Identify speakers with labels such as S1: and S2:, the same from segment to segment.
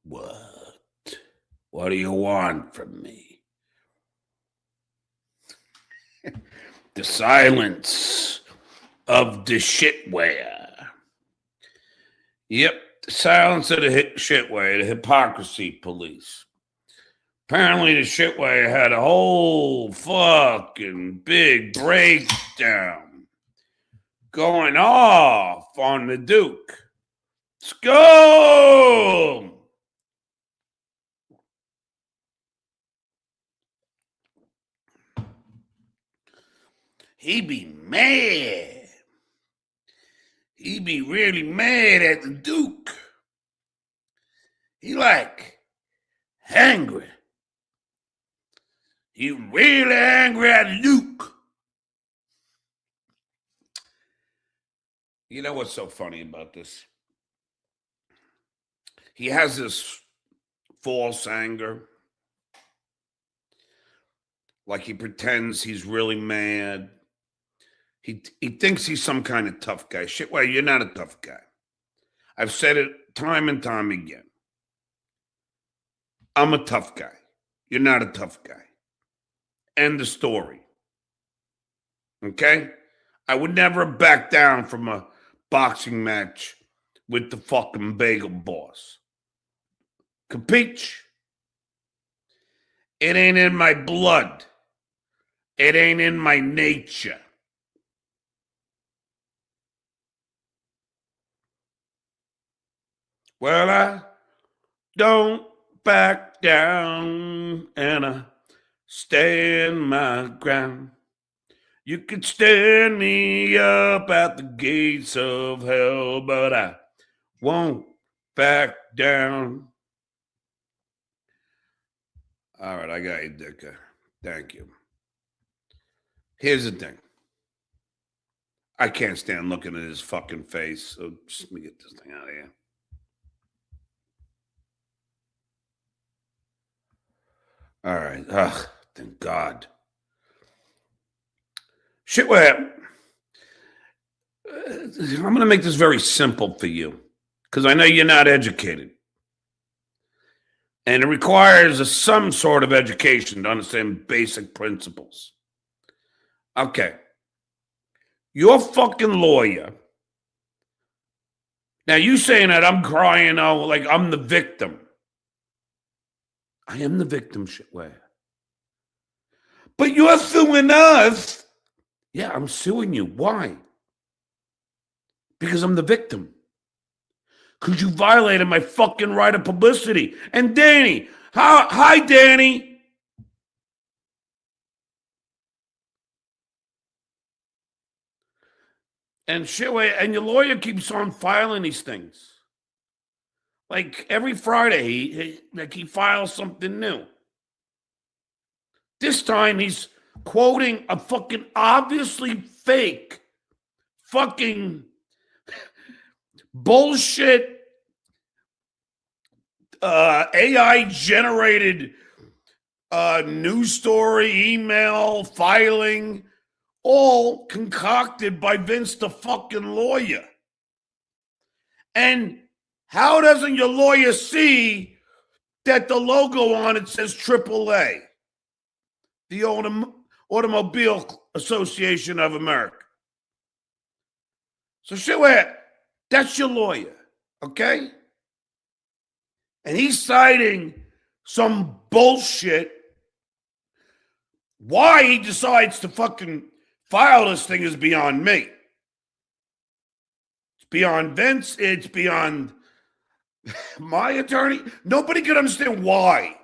S1: What? What do you want from me? The silence of the shitware. Yep, the silence of the shitware, the hypocrisy police. Apparently the shitware had a whole fucking big breakdown going off on the Duke. Let's go! He be mad. He be really mad at the Duke. He like angry. He really angry at the Duke. You know what's so funny about this? He has this false anger. Like he pretends he's really mad. He thinks he's some kind of tough guy. Shit, well, you're not a tough guy. I've said it time and time again. I'm a tough guy. You're not a tough guy. End the story. Okay? I would never back down from a boxing match with the fucking bagel boss. Capiche? It ain't in my blood. It ain't in my nature. Well, I don't back down and I stand my ground. You could stand me up at the gates of hell, but I won't back down. All right, I got you, Dicka. Thank you. Here's the thing. I can't stand looking at his fucking face, so just let me get this thing out of here. All right. Ugh, thank God. Shitware. I'm going to make this very simple for you because I know you're not educated. And it requires some sort of education to understand basic principles. Okay. Your fucking lawyer. Now, you saying that I'm crying out like I'm the victim. I am the victim, shitware. But you're suing us. Yeah, I'm suing you. Why? Because I'm the victim. Because you violated my fucking right of publicity. And Danny, hi, Danny. And shitware, and your lawyer keeps on filing these things. Like every Friday, he files something new. This time he's quoting a fucking obviously fake fucking bullshit AI generated news story, email, filing, all concocted by Vince the fucking lawyer. And how doesn't your lawyer see that the logo on it says AAA, the Automobile Association of America? So shitware, that's your lawyer, okay? And he's citing some bullshit. Why he decides to fucking file this thing is beyond me. It's beyond Vince. It's beyond my attorney. Nobody can understand why.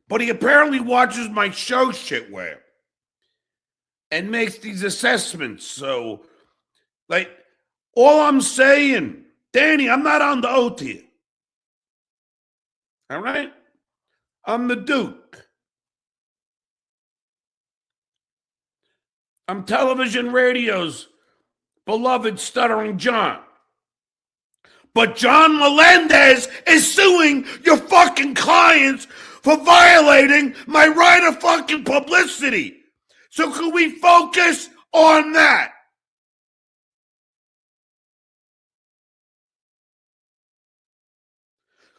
S1: But he apparently watches my show, shitware, and makes these assessments. So, like, all I'm saying, Danny, I'm not on the oath here. All right? I'm the Duke. I'm television radio's beloved Stuttering John. But John Melendez is suing your fucking clients for violating my right of fucking publicity. So can we focus on that.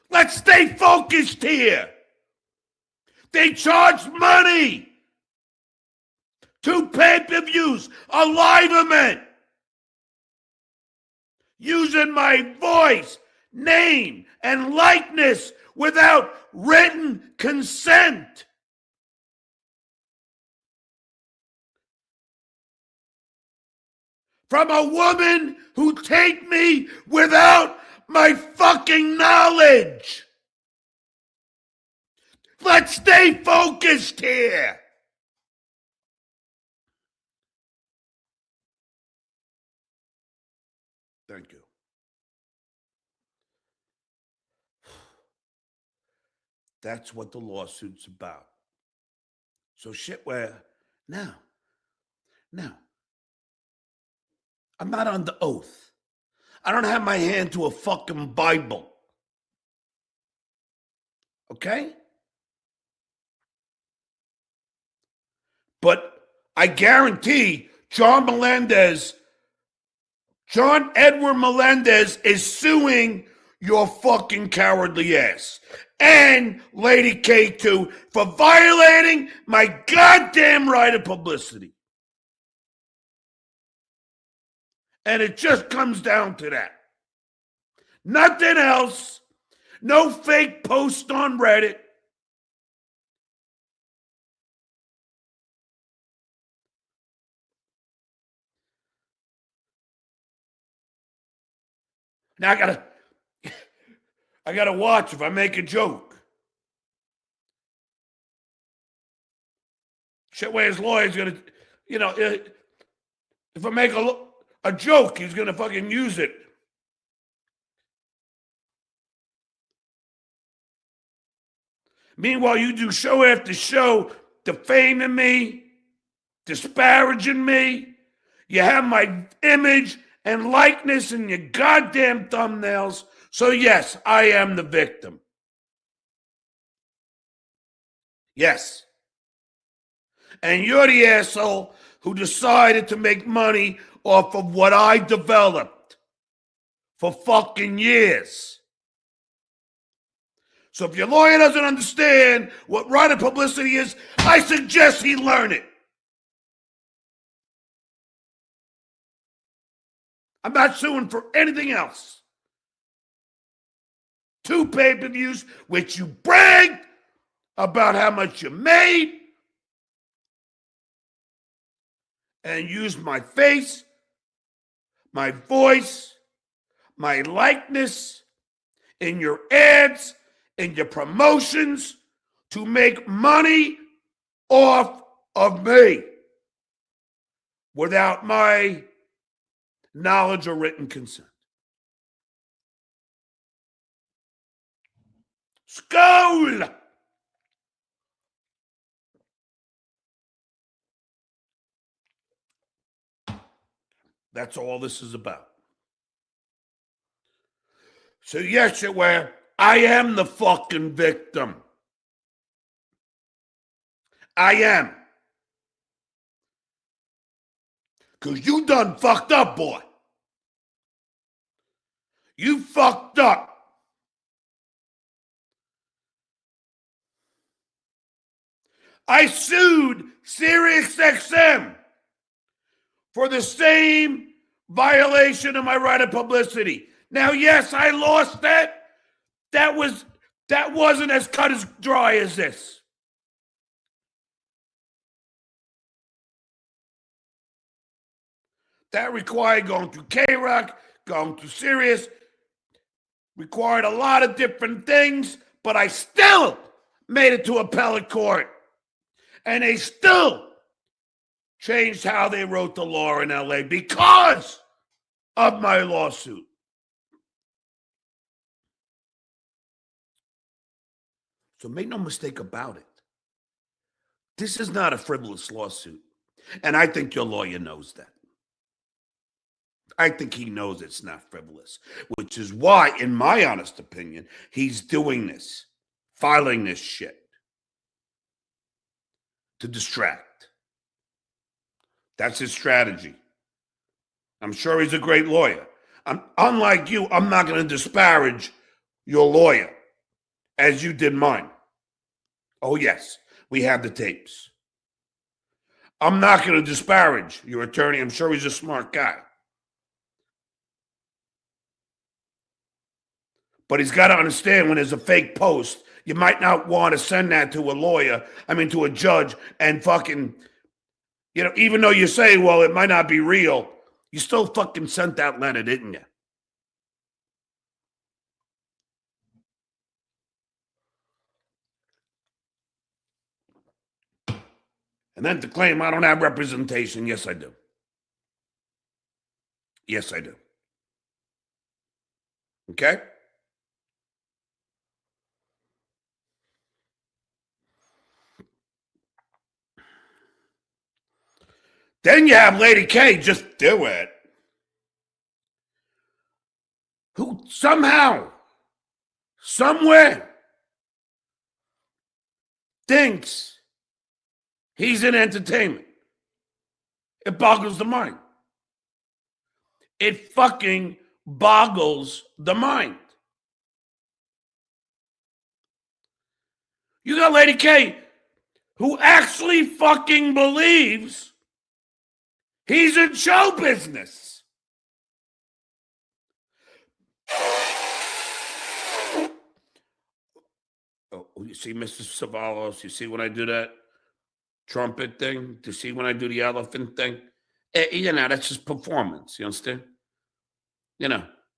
S1: Let's stay focused here. They charge money. 2 pay-per-views, a live event. Using my voice, name, and likeness without written consent. From a woman who take me without my fucking knowledge. Let's stay focused here. Thank you. That's what the lawsuit's about. So shit where now, I'm not under oath. I don't have my hand to a fucking Bible. Okay? But I guarantee John Edward Melendez is suing your fucking cowardly ass. And Lady K2 for violating my goddamn right of publicity. And it just comes down to that. Nothing else. No fake post on Reddit. Now I gotta watch if I make a joke. Shit where his lawyer's gonna, if I make a joke, he's gonna fucking use it. Meanwhile, you do show after show defaming me, disparaging me. You have my image and likeness in your goddamn thumbnails. So yes, I am the victim. Yes. And you're the asshole who decided to make money off of what I developed for fucking years. So if your lawyer doesn't understand what right of publicity is, I suggest he learn it. I'm not suing for anything else. 2 pay-per-views, which you bragged about how much you made, and used my face, my voice, my likeness in your ads, in your promotions to make money off of me without my knowledge or written consent. Skål! That's all this is about. So yes, where I am the fucking victim. I am. Because you done fucked up, boy. You fucked up. I sued SiriusXM for the same violation of my right of publicity. Now, yes, I lost that. That wasn't as cut as dry as this. That required going through K-Rock, going through Sirius, required a lot of different things, but I still made it to appellate court. And they still changed how they wrote the law in LA because of my lawsuit. So make no mistake about it. This is not a frivolous lawsuit. And I think your lawyer knows that. I think he knows it's not frivolous, which is why, in my honest opinion, he's doing this, filing this shit to distract, That's his strategy. I'm sure he's a great lawyer. Unlike you, I'm not going to disparage your lawyer as you did mine. Oh, yes, we have the tapes. I'm not going to disparage your attorney. I'm sure he's a smart guy. But he's got to understand when there's a fake post, you might not want to send that to a lawyer, to a judge, and fucking, even though you say, well, it might not be real, you still fucking sent that letter, didn't you? And then to claim I don't have representation, yes, I do. Yes, I do. Okay? Then you have Lady K, just do it, who somehow, somewhere, thinks he's in entertainment. It boggles the mind. It fucking boggles the mind. You got Lady K, who actually fucking believes he's in show business. Oh, you see, Mr. Savalos, you see when I do that trumpet thing? Do you see when I do the elephant thing? That's just performance. You understand?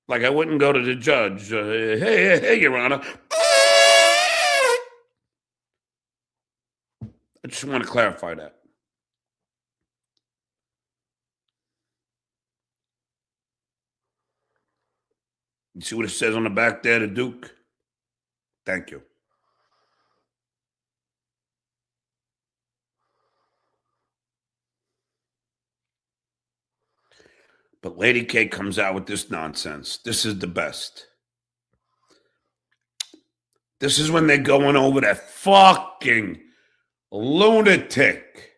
S1: Like I wouldn't go to the judge. Hey, Your Honor. I just want to clarify that. You see what it says on the back there, the Duke? Thank you. But Lady K comes out with this nonsense. This is the best. This is when they're going over that fucking lunatic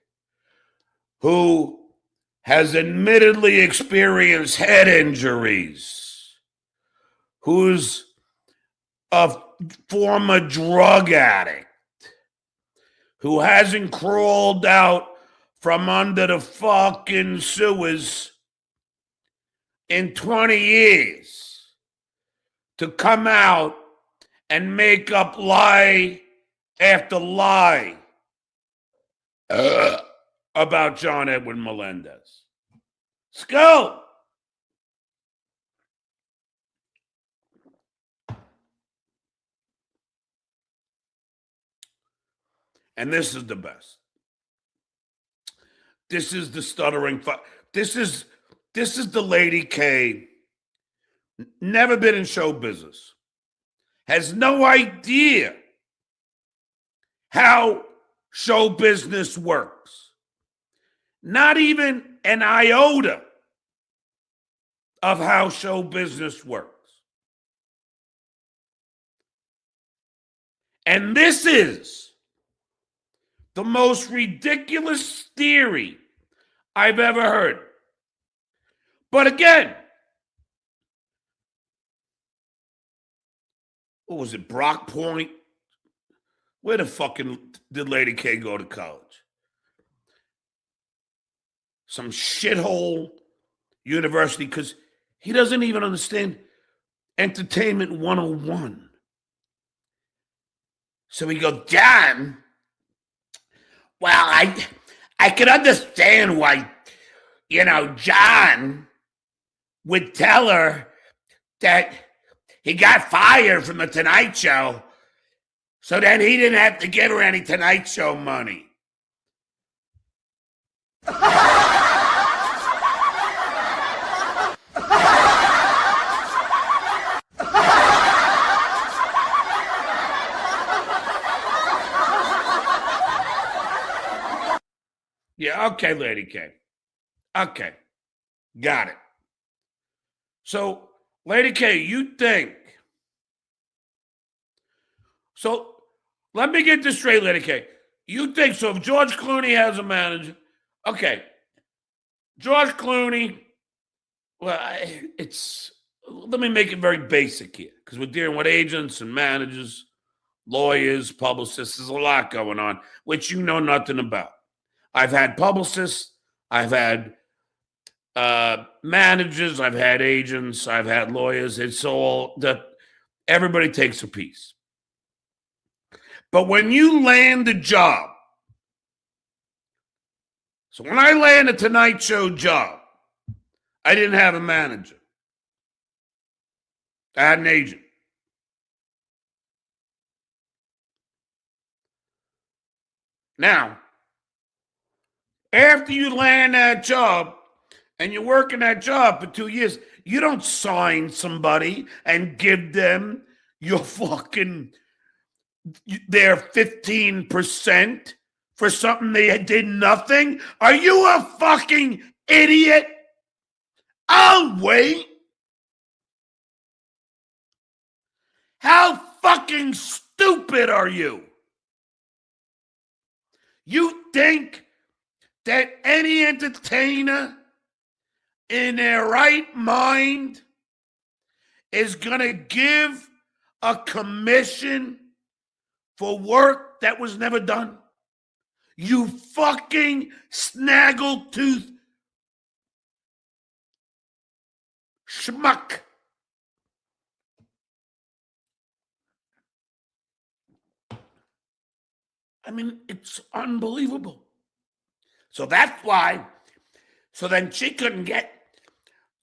S1: who has admittedly experienced head injuries, who's a former drug addict, who hasn't crawled out from under the fucking sewers in 20 years to come out and make up lie after lie about John Edward Melendez. Let's go. And this is the best. This is the stuttering. This is the Lady K. Never been in show business. Has no idea how show business works. Not even an iota of how show business works. And this is the most ridiculous theory I've ever heard. But again, what was it, Brock Point? Where the fucking did Lady K go to college? Some shithole university, because he doesn't even understand entertainment 101. So he goes, John, well, I can understand why, John would tell her that he got fired from the Tonight Show, so then he didn't have to give her any Tonight Show money. Yeah, okay, Lady K. Okay, got it. So, Lady K, you think. So, let me get this straight, Lady K. You think so if George Clooney has a manager, okay, George Clooney, well, let me make it very basic here because we're dealing with agents and managers, lawyers, publicists. There's a lot going on, which you know nothing about. I've had publicists, I've had managers, I've had agents, I've had lawyers. It's all that everybody takes a piece. But when you land a job, so when I land a Tonight Show job, I didn't have a manager. I had an agent. Now, after you land that job and you work in that job for 2 years, you don't sign somebody and give them your their 15% for something they did nothing. Are you a fucking idiot? I'll wait. How fucking stupid are you? You think that any entertainer in their right mind is going to give a commission for work that was never done? You fucking snaggletooth schmuck. I mean, it's unbelievable. So that's why. So then she couldn't get.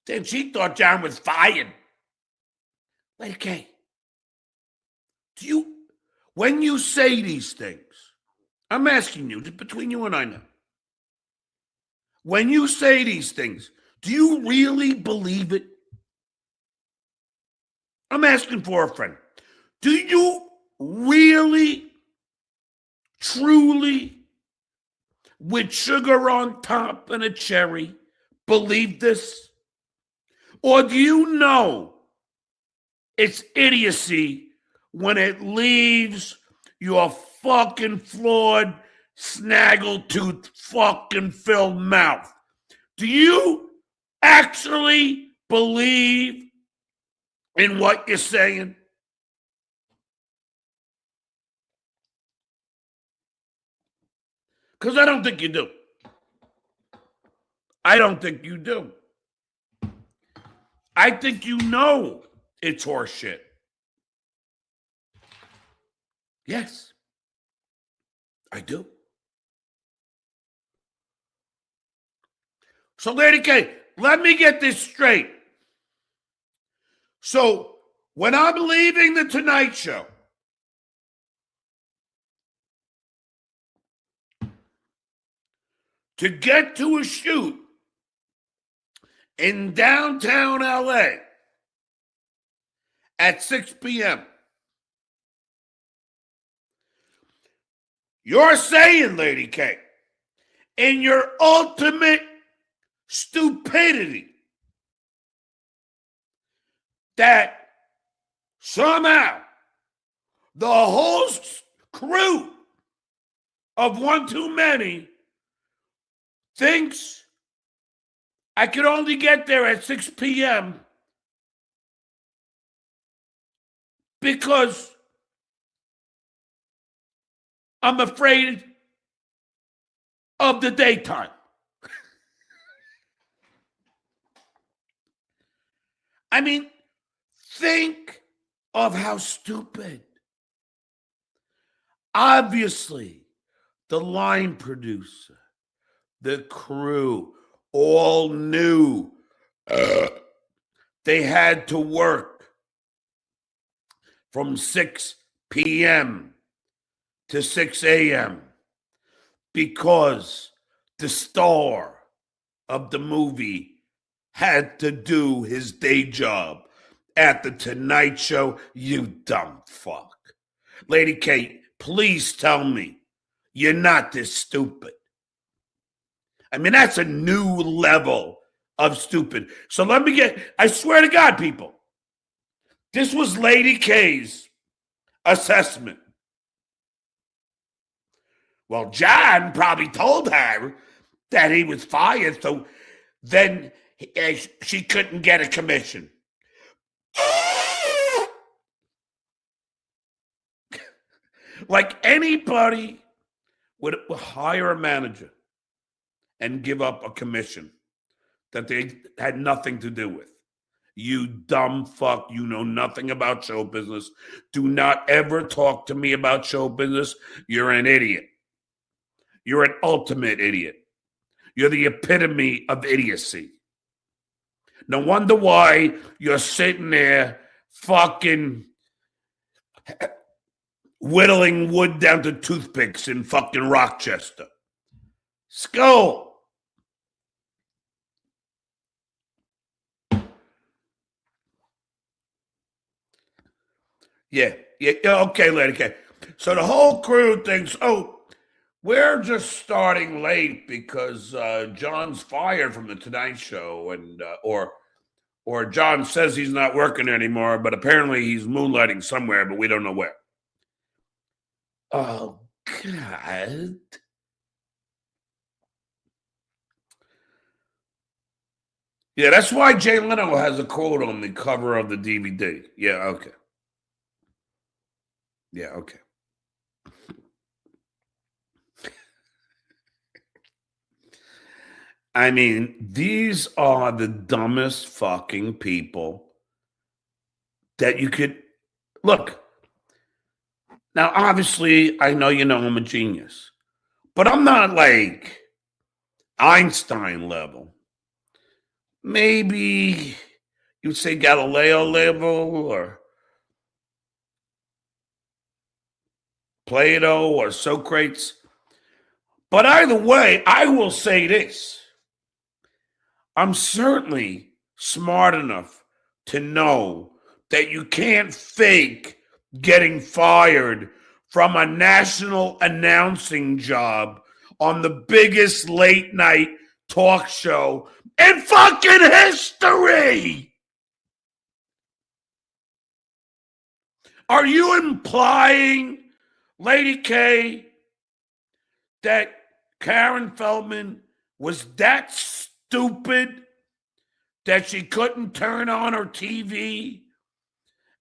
S1: Then she thought John was fired. Lady K, when you say these things, I'm asking you, just between you and I now. When you say these things, do you really believe it? I'm asking for a friend. Do you really, truly, with sugar on top and a cherry, believe this? Or do you know it's idiocy when it leaves your fucking flawed, snaggletooth, fucking filled mouth? Do you actually believe in what you're saying? Because I don't think you do. I don't think you do. I think you know it's horseshit. Yes, I do. So, Lady K, let me get this straight. So, when I'm leaving the Tonight Show, to get to a shoot in downtown LA at 6 p.m., you're saying, Lady K, in your ultimate stupidity, that somehow the whole crew of One Too Many thinks I could only get there at 6 p.m. because I'm afraid of the daytime. I mean, think of how stupid. Obviously, the line producer, the crew, all knew they had to work from 6 p.m. to 6 a.m. because the star of the movie had to do his day job at the Tonight Show. You dumb fuck. Lady Kate, please tell me you're not this stupid. I mean, that's a new level of stupid. So let me I swear to God, people, this was Lady K's assessment. Well, John probably told her that he was fired, so then she couldn't get a commission. Like anybody would hire a manager and give up a commission that they had nothing to do with. You dumb fuck, you know nothing about show business. Do not ever talk to me about show business. You're an idiot. You're an ultimate idiot. You're the epitome of idiocy. No wonder why you're sitting there fucking whittling wood down to toothpicks in fucking Rochester. Skull. Yeah, okay, lady. Okay. So the whole crew thinks, oh, we're just starting late because John's fired from the Tonight Show, and or John says he's not working anymore, but apparently he's moonlighting somewhere, but we don't know where. Oh, God. Yeah, that's why Jay Leno has a quote on the cover of the DVD. Yeah, okay. Yeah, okay. I mean, these are the dumbest fucking people that you could look. Now, obviously, I know you know I'm a genius, but I'm not like Einstein level. Maybe you'd say Galileo level or Plato or Socrates. But either way, I will say this. I'm certainly smart enough to know that you can't fake getting fired from a national announcing job on the biggest late night talk show in fucking history. Are you implying, Lady K, that Karen Feldman was that stupid that she couldn't turn on her TV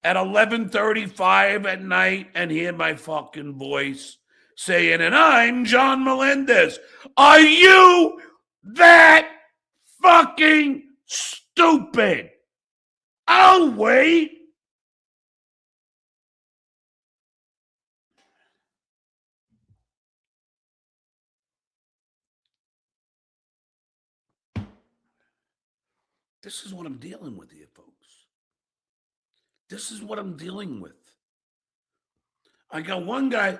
S1: at 11:35 at night and hear my fucking voice saying, and I'm John Melendez? Are you that fucking stupid? I'll wait. This is what I'm dealing with here, folks. This is what I'm dealing with. I got one guy,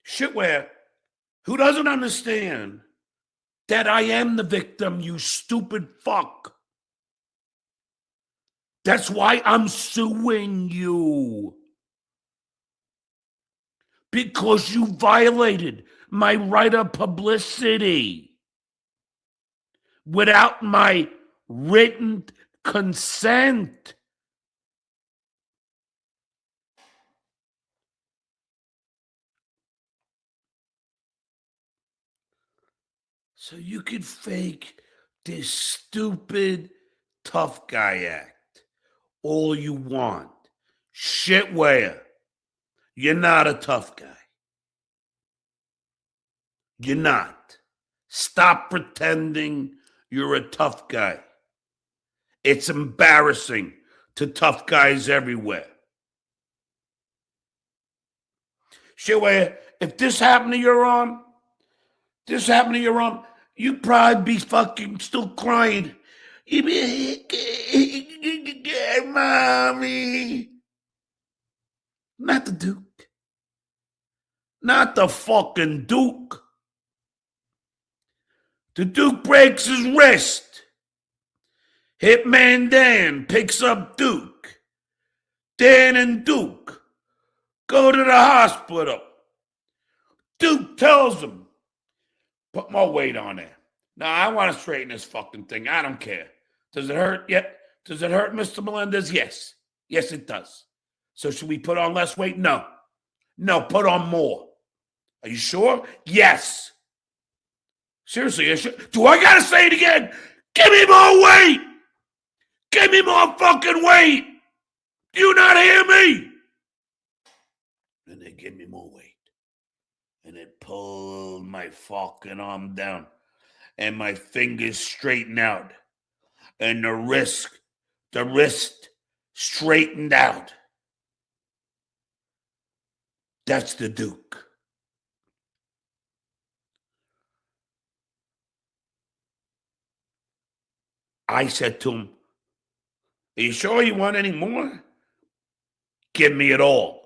S1: shitware, who doesn't understand that I am the victim, you stupid fuck. That's why I'm suing you. Because you violated my right of publicity without my written consent. So you could fake this stupid tough guy act all you want. Shitware, you're not a tough guy. You're not. Stop pretending you're a tough guy. It's embarrassing to tough guys everywhere. Shitware, if this happened to your arm, you'd probably be fucking still crying. Mommy. Not the Duke. Not the fucking Duke. The Duke breaks his wrist. Hitman Dan picks up Duke. Dan and Duke go to the hospital. Duke tells him, put more weight on there. Now, I want to straighten this fucking thing. I don't care. Does it hurt yet? Does it hurt, Mr. Melendez? Yes. Yes, it does. So should we put on less weight? No. No, put on more. Are you sure? Yes. Seriously, do I got to say it again? Give me more weight. Give me more fucking weight. Do you not hear me? And they give me more weight. And it pulled my fucking arm down. And my fingers straighten out. And the wrist straightened out. That's the Duke. I said to him, are you sure you want any more? Give me it all.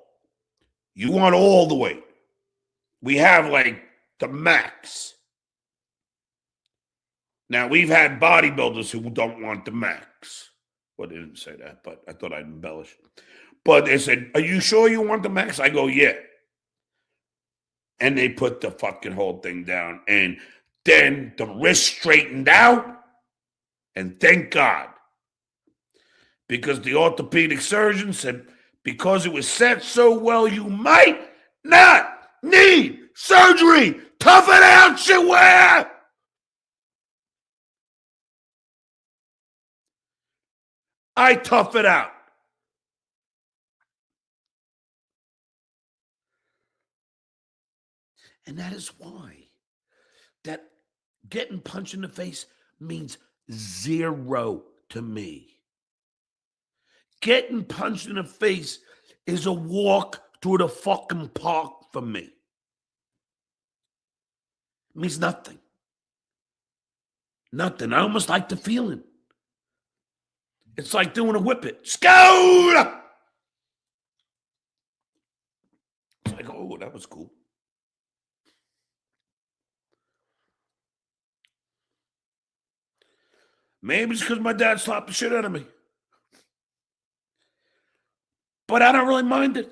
S1: You want all the weight. We have like the max. Now, we've had bodybuilders who don't want the max. Well, they didn't say that, but I thought I'd embellish. But they said, are you sure you want the max? I go, yeah. And they put the fucking whole thing down. And then the wrist straightened out. And thank God. Because the orthopedic surgeon said, because it was set so well, you might not need surgery. Tough it out, Chihuahua. I tough it out. And that is why that getting punched in the face means zero to me. Getting punched in the face is a walk through the fucking park for me. It means nothing. Nothing. I almost like the feeling. It's like doing a whip it. Scout! It's like, oh, that was cool. Maybe it's because my dad slapped the shit out of me. But I don't really mind it.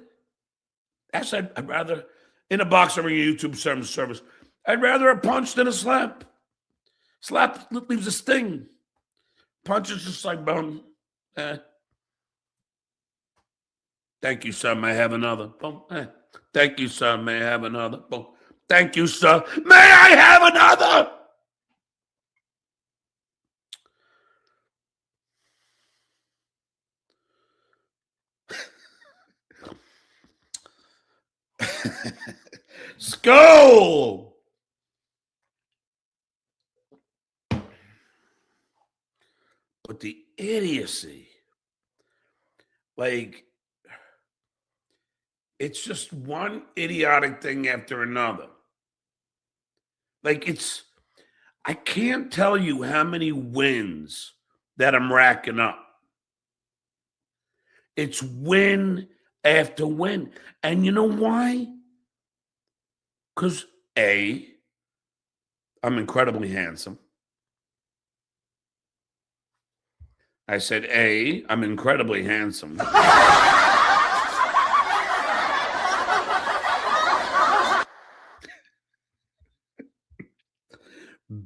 S1: Actually, I'd rather, in a boxing ring, YouTube service, I'd rather a punch than a slap. Slap leaves a sting. Punch is just like, boom. Thank you, sir. May I have another? Boom. Thank you, sir. May I have another? Boom. Thank you, sir. May I have another? Skull. But the idiocy, like, it's just one idiotic thing after another. Like, I can't tell you how many wins that I'm racking up. It's win after win. And you know why? Because A, I'm incredibly handsome. I said, A, I'm incredibly handsome.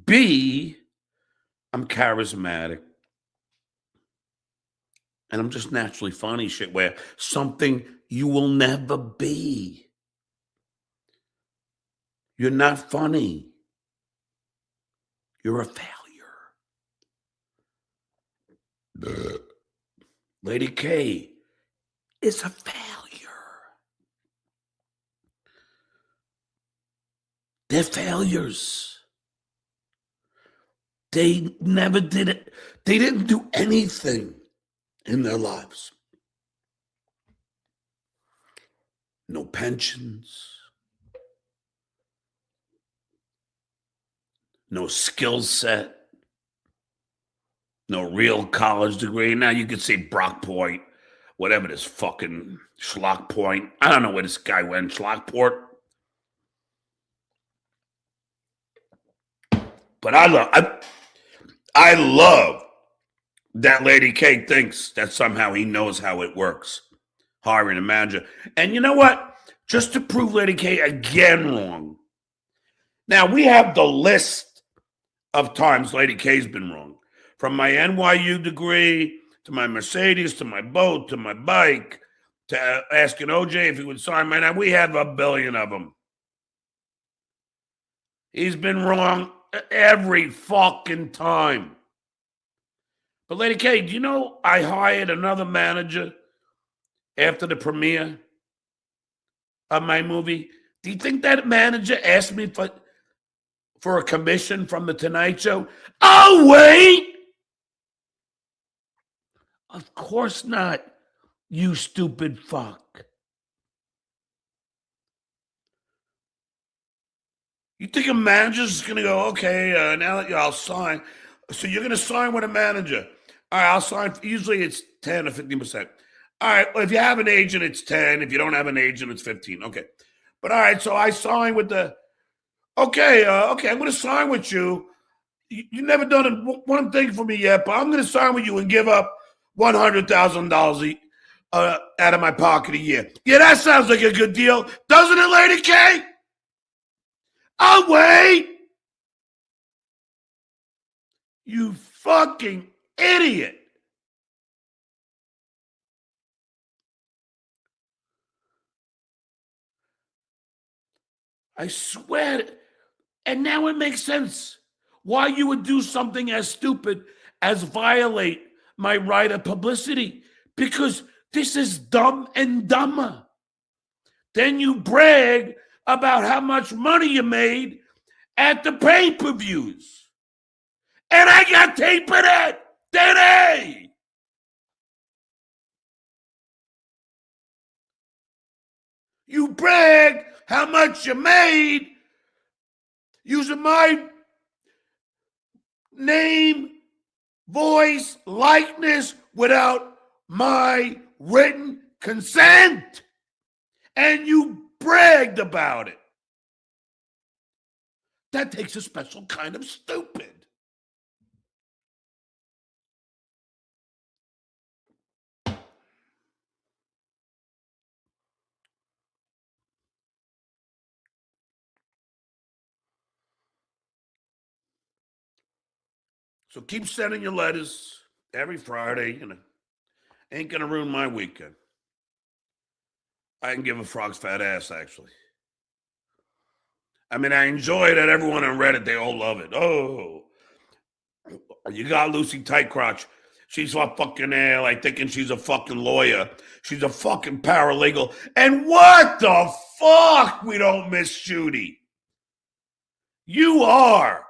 S1: B, I'm charismatic. And I'm just naturally funny shit where something you will never be. You're not funny. You're a failure. Lady K is a failure. They're failures. They never did it. They didn't do anything in their lives. No pensions. No skill set. No real college degree. Now you could say Brock Point, whatever this fucking Schlock Point. I don't know where this guy went, Schlockport. But I love that Lady K thinks that somehow he knows how it works, hiring a manager. And you know what? Just to prove Lady K again wrong. Now, we have the list of times Lady K's been wrong. From my NYU degree, to my Mercedes, to my boat, to my bike, to asking OJ if he would sign my name. We have a billion of them. He's been wrong every fucking time. But Lady K, do you know I hired another manager after the premiere of my movie? Do you think that manager asked me for a commission from the Tonight Show? Oh, wait! Of course not, you stupid fuck. You think a manager's going to go, okay, now that I'll sign. So you're going to sign with a manager. All right, I'll sign. Usually it's 10 or 15%. All right, well, if you have an agent, it's 10. If you don't have an agent, it's 15. Okay. But all right, so I sign with the, okay, I'm going to sign with you. You never done one thing for me yet, but I'm going to sign with you and give up $100,000 out of my pocket a year. Yeah, that sounds like a good deal. Doesn't it, Lady K? Oh, wait. You fucking idiot. I swear. And now it makes sense why you would do something as stupid as violate my right of publicity, because this is dumb and dumber. Then you brag about how much money you made at the pay-per-views. And I got tape of that today. You brag how much you made using my name, voice, likeness without my written consent. And you bragged about it. That takes a special kind of stupid. So keep sending your letters every Friday. Ain't gonna ruin my weekend. I can give a frog's fat ass, actually. I mean, I enjoy that everyone on Reddit, they all love it. Oh, you got Lucy Tight Crotch. She's a fucking like thinking she's a fucking lawyer. She's a fucking paralegal. And what the fuck? We don't miss Judy. You are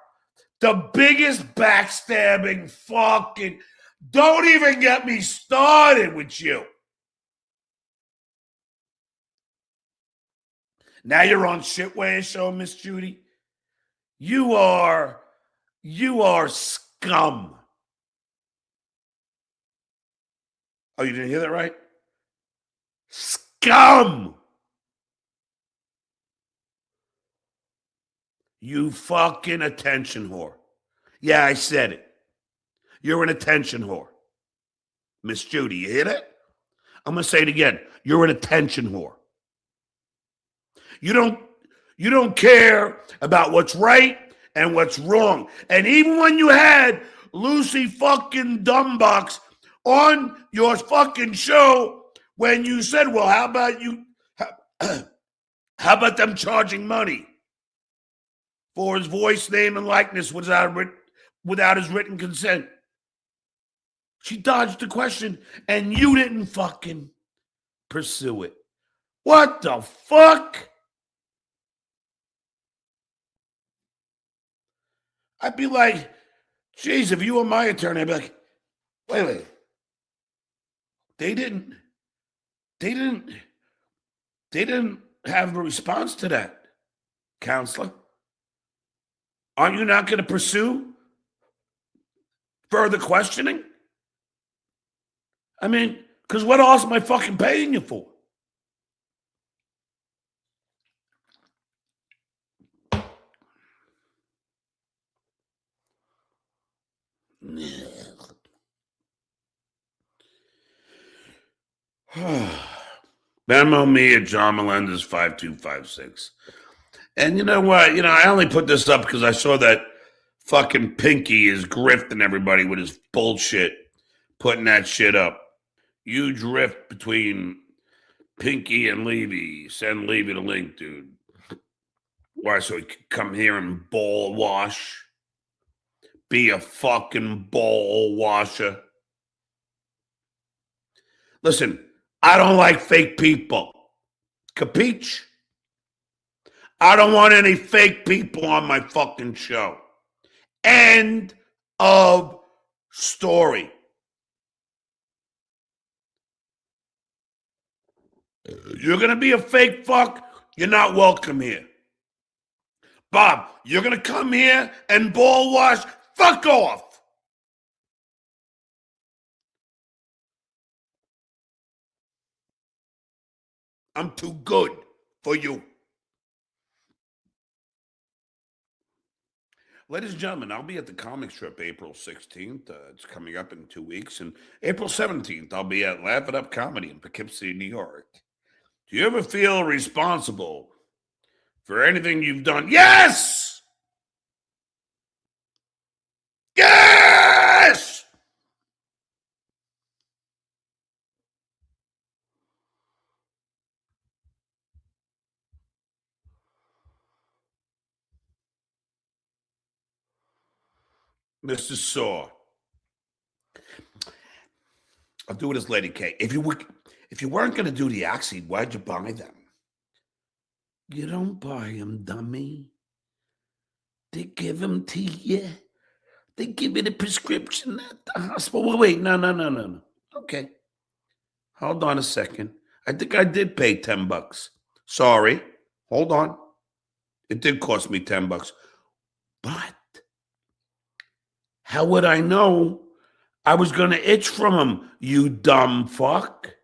S1: the biggest backstabbing fucking. Don't even get me started with you. Now you're on Shitway Show, Miss Judy. You are scum. Oh, you didn't hear that right? Scum. You fucking attention whore. Yeah, I said it. You're an attention whore. Miss Judy, you hear that? I'm going to say it again. You're an attention whore. You don't care about what's right and what's wrong. And even when you had Lucy fucking Dumbbox on your fucking show, when you said, well, how about them charging money for his voice, name, and likeness without his written consent? She dodged the question, and you didn't fucking pursue it. What the fuck? I'd be like, geez, if you were my attorney, I'd be like, wait. They didn't have a response to that, counselor. Aren't you not going to pursue further questioning? I mean, because what else am I fucking paying you for? Venmo me at John Melendez 5256. And you know what? I only put this up because I saw that fucking Pinky is grifting everybody with his bullshit, putting that shit up. You drift between Pinky and Levy. Send Levy the link, dude. Why? So he could come here and ball wash? Be a fucking ball washer? Listen, I don't like fake people. Capiche? I don't want any fake people on my fucking show. End of story. You're going to be a fake fuck? You're not welcome here. Bob, you're going to come here and ball wash? Fuck off. I'm too good for you. Ladies and gentlemen, I'll be at the comic strip April 16th. It's coming up in 2 weeks. And April 17th, I'll be at Laugh It Up Comedy in Poughkeepsie, New York. Do you ever feel responsible for anything you've done? Yes! Yes! Mr. Saw. I'll do it as Lady K. If you weren't going to do the Oxy, why'd you buy them? You don't buy them, dummy. They give them to you. They give you the prescription at the hospital. Wait, no. Okay. Hold on a second. I think I did pay $10. Sorry. Hold on. It did cost me $10. But how would I know I was going to itch from them, you dumb fuck?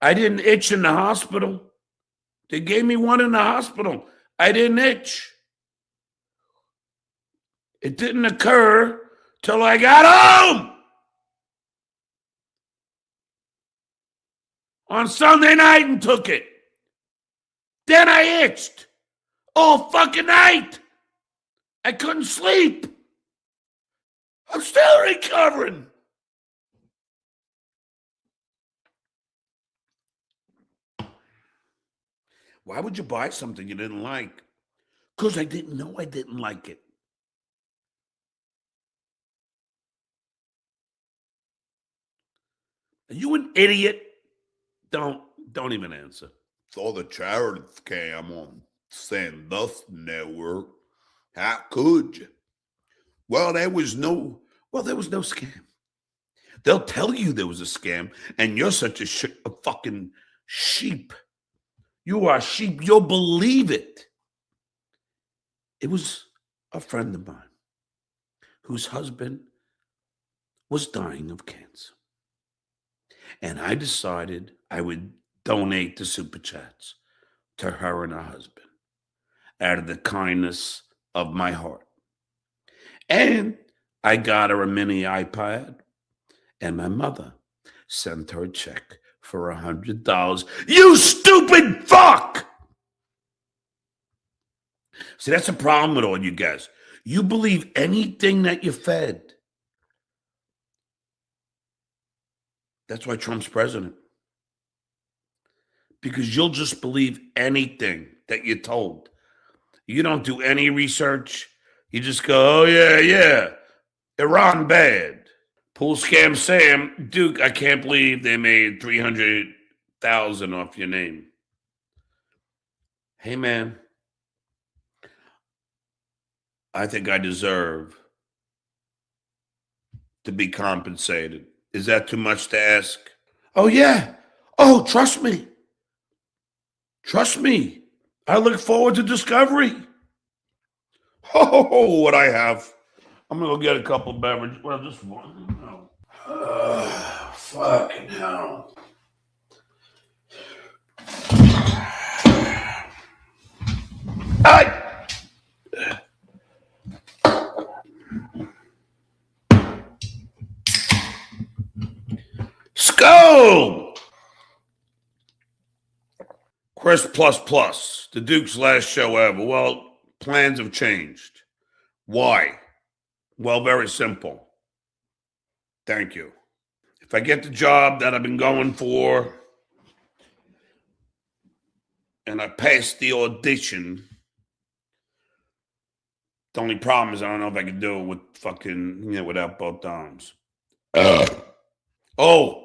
S1: I didn't itch in the hospital. They gave me one in the hospital. I didn't itch. It didn't occur till I got home on Sunday night and took it. Then I itched all fucking night. I couldn't sleep. I'm still recovering. Why would you buy something you didn't like? Because I didn't know I didn't like it. Are you an idiot? Don't even answer. Saw the charity scam on Sandusky Network. How could you? Well, there was no scam. They'll tell you there was a scam, and you're such a fucking sheep. You are a sheep. You'll believe it. It was a friend of mine whose husband was dying of cancer. And I decided I would donate the super chats to her and her husband out of the kindness of my heart. And I got her a mini iPad, and my mother sent her a check for $100. You stupid fuck! See, that's the problem with all you guys. You believe anything that you're fed. That's why Trump's president. Because you'll just believe anything that you're told. You don't do any research. You just go, oh, yeah. Iran bad. Pool scam Sam. Duke, I can't believe they made $300,000 off your name. Hey, man. I think I deserve to be compensated. Is that too much to ask? Oh, yeah. Oh, trust me. Trust me. I look forward to discovery. Oh, what I have. I'm going to go get a couple beverages. Well, just one. No. Fucking hell. Skull! Chris Plus, the Duke's last show ever. Well, plans have changed. Why? Well, very simple. Thank you. If I get the job that I've been going for and I pass the audition, the only problem is I don't know if I can do it with fucking, without both arms. Oh,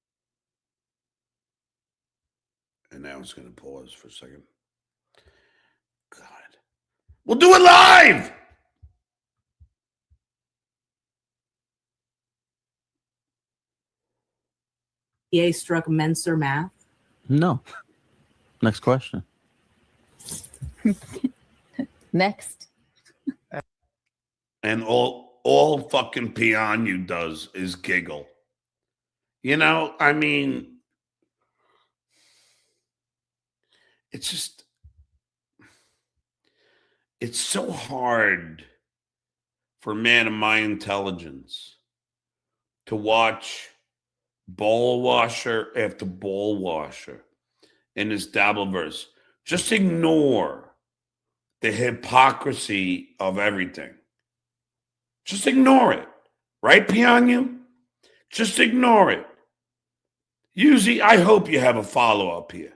S1: And now it's going to pause for a second. God. We'll do it live!
S2: DMCA struck Menser math?
S3: No. Next question.
S4: Next.
S1: And all fucking Pianu does is giggle. You know, I mean, it's just, it's so hard for a man of my intelligence to watch ball washer after ball washer in his Dabbleverse. Just ignore the hypocrisy of everything. Just ignore it. Right, Pianu? Just ignore it. Usually, I hope you have a follow-up here.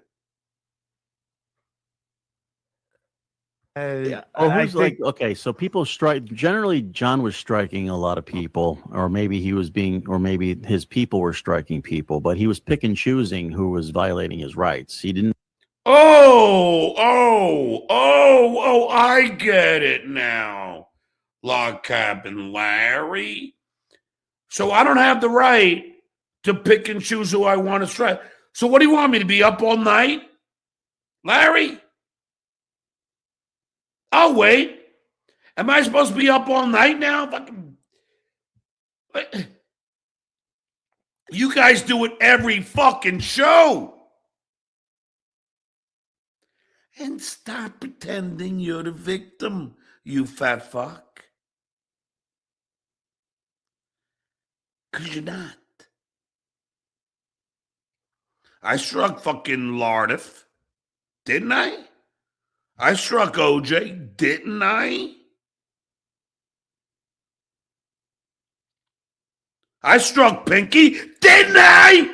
S3: Yeah. Oh, who's like, okay, so people strike. Generally, John was striking a lot of people, or maybe he was being, or maybe his people were striking people, but he was pick and choosing who was violating his rights. He didn't.
S1: Oh, I get it now. Log Cabin Larry. So I don't have the right to pick and choose who I want to strike. So what do you want me to be up all night? Larry? I'll wait. Am I supposed to be up all night now? Fucking... You guys do it every fucking show. And stop pretending you're the victim, you fat fuck. Because you're not. I struck fucking Lardif, didn't I? I struck OJ, didn't I? I struck Pinky, didn't I?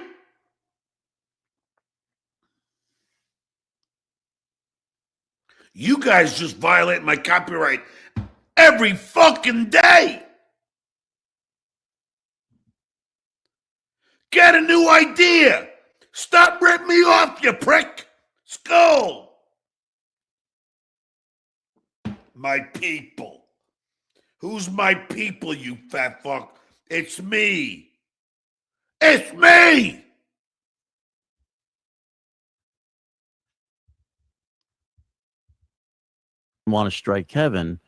S1: You guys just violate my copyright every fucking day. Get a new idea. Stop ripping me off, you prick. Skull. My people. Who's my people, you fat fuck? It's me. It's me.
S3: Want to strike Kevin,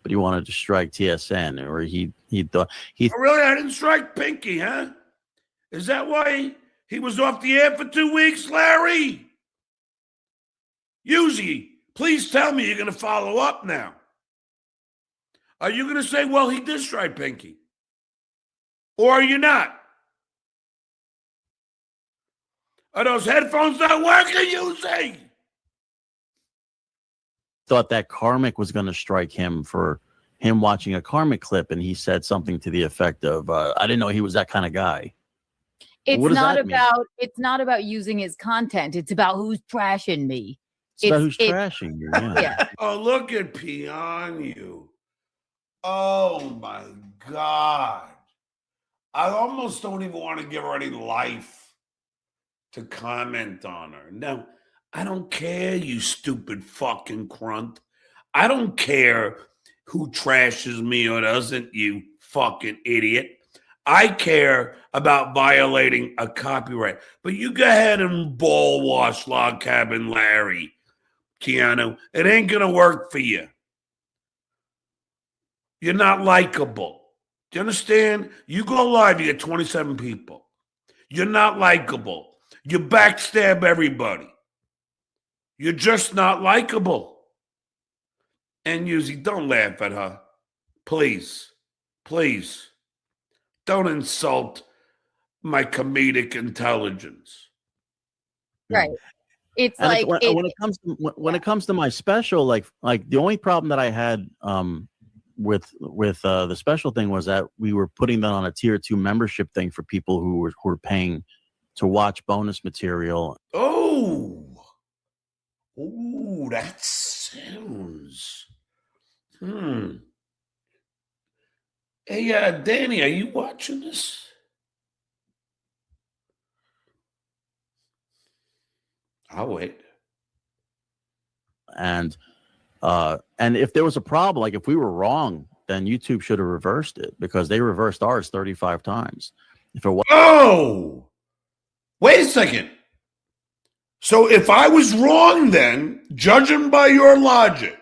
S3: but he wanted to strike TSN, or he thought he.
S1: Oh, really? I didn't strike Pinky, huh? Is that why he was off the air for 2 weeks, Larry? Yuzi, please tell me you're going to follow up now. Are you going to say, well, he did strike Pinky? Or are you not? Are those headphones not working, Yuzi?
S3: Thought that Karmic was going to strike him for him watching a Karmic clip, and he said something to the effect of, "I didn't know he was that kind of guy."
S4: It's
S3: What does
S4: not
S3: that mean?
S4: about. It's not about using his content. It's about who's trashing me.
S3: It's about who's trashing you. Yeah.
S4: Yeah.
S1: Oh, look at Pianu. Oh, my God. I almost don't even want to give her any life to comment on her. No, I don't care, you stupid fucking crunt. I don't care who trashes me or doesn't, you fucking idiot. I care about violating a copyright. But you go ahead and ball wash Log Cabin Larry, Keanu. It ain't going to work for you. You're not likable. Do you understand? You go live, you get 27 people. You're not likable. You backstab everybody. You're just not likable. And usually, don't laugh at her. Please. Please. Don't insult my comedic intelligence.
S4: Right. It's
S3: And
S4: like
S3: when it comes to my special, like the only problem that I had with the special thing was that we were putting that on a tier 2 membership thing for people who were paying to watch bonus material.
S1: Oh, that sounds. Hey, Danny, are you watching this? I'll wait.
S3: And if there was a problem, like if we were wrong, then YouTube should have reversed it, because they reversed ours 35 times. If it was,
S1: Oh, wait a second. So if I was wrong then, judging by your logic,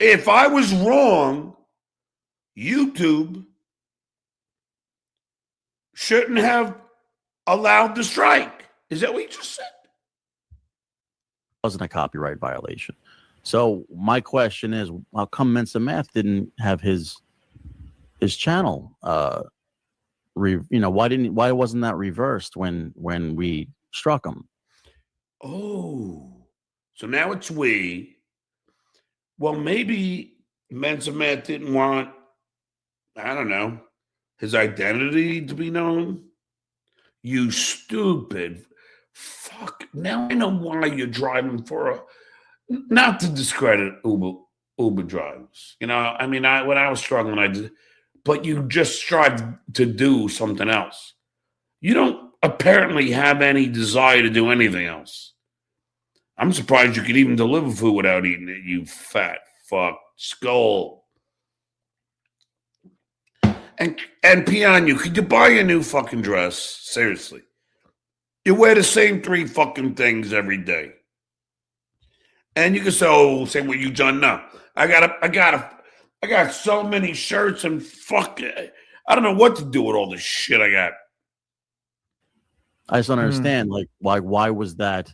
S1: if I was wrong, YouTube shouldn't have allowed the strike. Is that what you just said?
S3: wasn't a copyright violation. So my question is, how come Mensa Math didn't have his channel? Why wasn't that reversed when we struck him?
S1: Oh, so now it's we. Well, maybe Mensa Math didn't want, I don't know, his identity to be known. You stupid fuck. Now I know why you're driving for a, not to discredit Uber drivers. You know, I mean, when I was struggling, I did, but you just strive to do something else. You don't apparently have any desire to do anything else. I'm surprised you could even deliver food without eating it, you fat fuck skull. And Piano, could you buy a new fucking dress? Seriously. You wear the same 3 fucking things every day. And you can say, oh, same with you, John. No. I got so many shirts and fuck it. I don't know what to do with all this shit I got.
S3: I just don't understand. Like, why was that?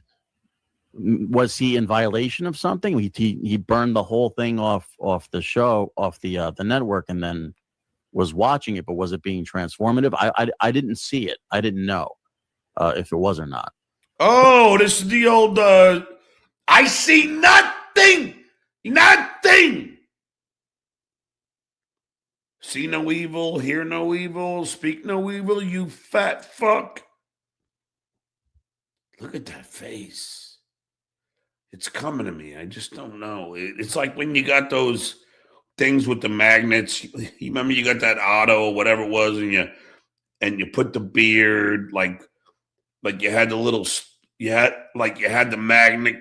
S3: Was he in violation of something? He burned the whole thing off the show, off the network, and then was watching it. But was it being transformative? I didn't see it. I didn't know if it was or not.
S1: Oh, this is the old. I see nothing. See no evil, hear no evil, speak no evil. You fat fuck. Look at that face. It's coming to me. I just don't know. It's like when you got those things with the magnets. You remember you got that auto or whatever it was, and you put the beard like you had the little you had the magnet